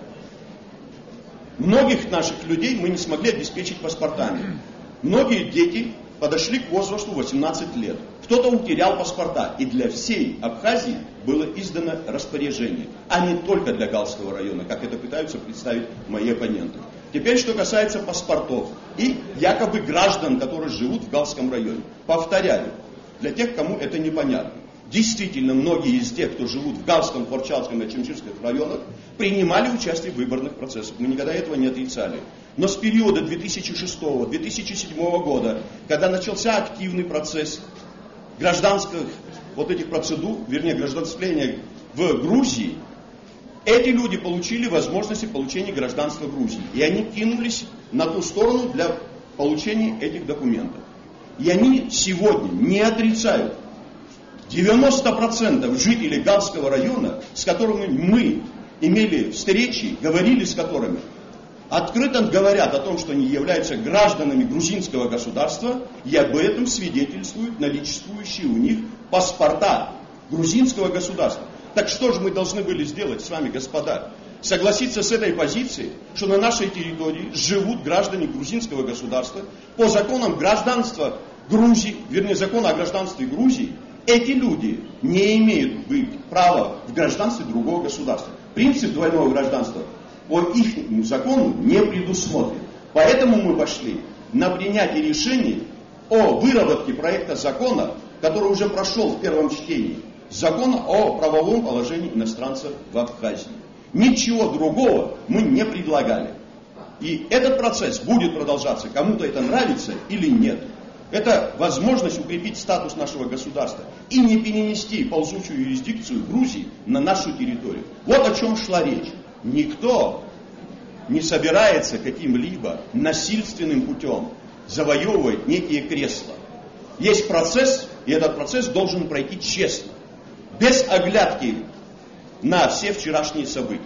Многих наших людей мы не смогли обеспечить паспортами. Многие дети подошли к возрасту 18 лет. Кто-то утерял паспорта. И для всей Абхазии было издано распоряжение. А не только для Галского района, как это пытаются представить мои оппоненты. Теперь, что касается паспортов и якобы граждан, которые живут в Галском районе. Повторяю, для тех, кому это непонятно. Действительно, многие из тех, кто живут в Галском, Порчалском и Чемчирских районах, принимали участие в выборных процессах. Мы никогда этого не отрицали. Но с периода 2006-2007 года, когда начался активный процесс гражданских вот этих процедур, вернее, гражданствления в Грузии, эти люди получили возможности получения гражданства Грузии. И они кинулись на ту сторону для получения этих документов. И они сегодня не отрицают. 90% жителей Галского района, с которыми мы имели встречи, говорили с которыми, открыто говорят о том, что они являются гражданами грузинского государства, и об этом свидетельствуют наличествующие у них паспорта грузинского государства. Так что же мы должны были сделать с вами, господа? Согласиться с этой позицией, что на нашей территории живут граждане грузинского государства по законам гражданства Грузии, вернее, закона о гражданстве Грузии, эти люди не имеют права в гражданстве другого государства. Принцип двойного гражданства по их закону не предусмотрен. Поэтому мы пошли на принятие решений о выработке проекта закона, который уже прошел в первом чтении, закона о правовом положении иностранцев в Абхазии. Ничего другого мы не предлагали. И этот процесс будет продолжаться, кому-то это нравится или нет. Это возможность укрепить статус нашего государства и не перенести ползучую юрисдикцию Грузии на нашу территорию. Вот о чем шла речь. Никто не собирается каким-либо насильственным путем завоевывать некие кресла. Есть процесс, и этот процесс должен пройти честно, без оглядки на все вчерашние события.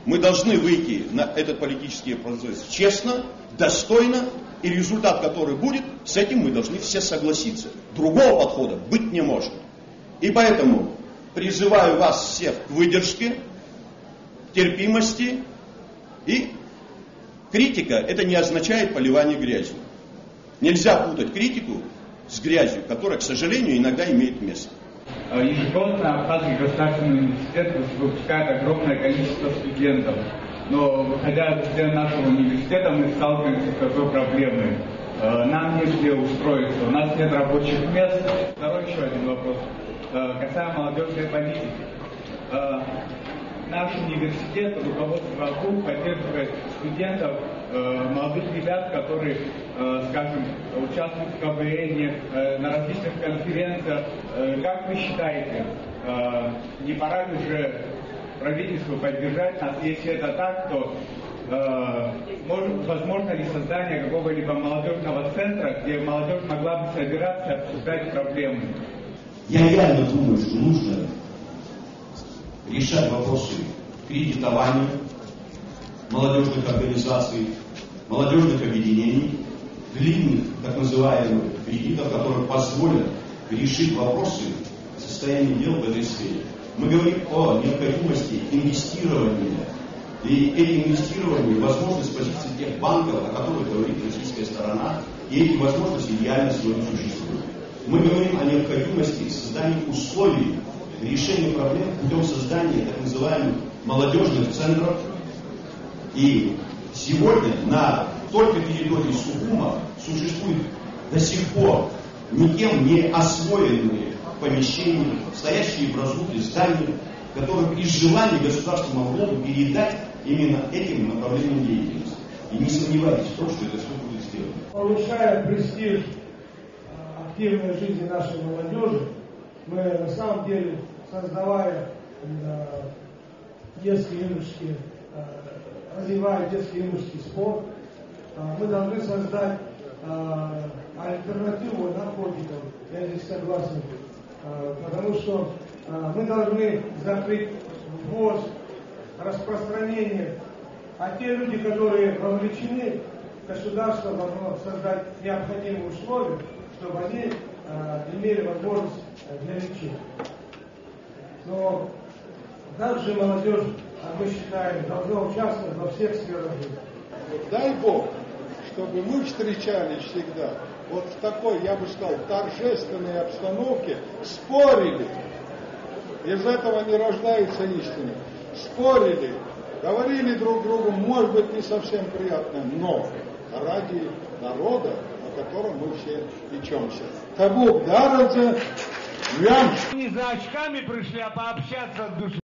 Мы должны выйти на этот политический процесс честно, достойно, и результат, который будет, с этим мы должны все согласиться. Другого подхода быть не может. И поэтому призываю вас всех к выдержке, терпимости, и критика это не означает поливание грязью. Нельзя путать критику с грязью, которая, к сожалению, иногда имеет место. Ежегодно Абхазский государственный университет выпускает огромное количество студентов. Но, выходя из стен нашего университета, мы сталкиваемся с такой проблемой. Нам негде устроиться, у нас нет рабочих мест. Второй еще один вопрос, касаемо молодежной политики. Наш университет, руководство АКУ поддерживает студентов, молодых ребят, которые, скажем, участвуют в КВН, на различных конференциях. Как вы считаете, не пора ли уже правительству поддержать нас? Если это так, то возможно ли создание какого-либо молодежного центра, где молодежь могла бы собираться и обсуждать проблемы? Я реально думаю, что нужно решать вопросы кредитования молодежных организаций, молодежных объединений, длинных так называемых кредитов, которые позволят решить вопросы состояния дел в этой сфере. Мы говорим о необходимости инвестирования, и эти инвестирования, возможность с позиции тех банков, о которых говорит российская сторона, и эти возможности реально сегодня существуют. Мы говорим о необходимости создания условий решения проблем путем создания так называемых молодежных центров. И сегодня на только территории Сухума существуют до сих пор никем не освоенные помещения, стоящие в разрухе здания, которые при желании государство могло бы передать именно этим направлениям деятельности. И не сомневайтесь в том, что это все будет сделано. Повышая престиж активной жизни нашей молодежи, мы на самом деле, создавая детский юношеский, развивая детский юношеский спорт, мы должны создать альтернативу наркотикам. Я здесь согласен. Потому что мы должны закрыть ввоз, распространение. А те люди, которые вовлечены, государство должно создать необходимые условия, чтобы они имели возможность для лечения. Но также молодежь, мы считаем, должна участвовать во всех сферах жизни. Дай Бог, чтобы мы встречались всегда вот в такой, я бы сказал, торжественной обстановке, спорили. Из этого не рождается истина. Спорили, говорили друг другу, может быть, не совсем приятно, но ради народа, о котором мы все печемся. Табук дарадзе, Не за очками пришли, а пообщаться от души.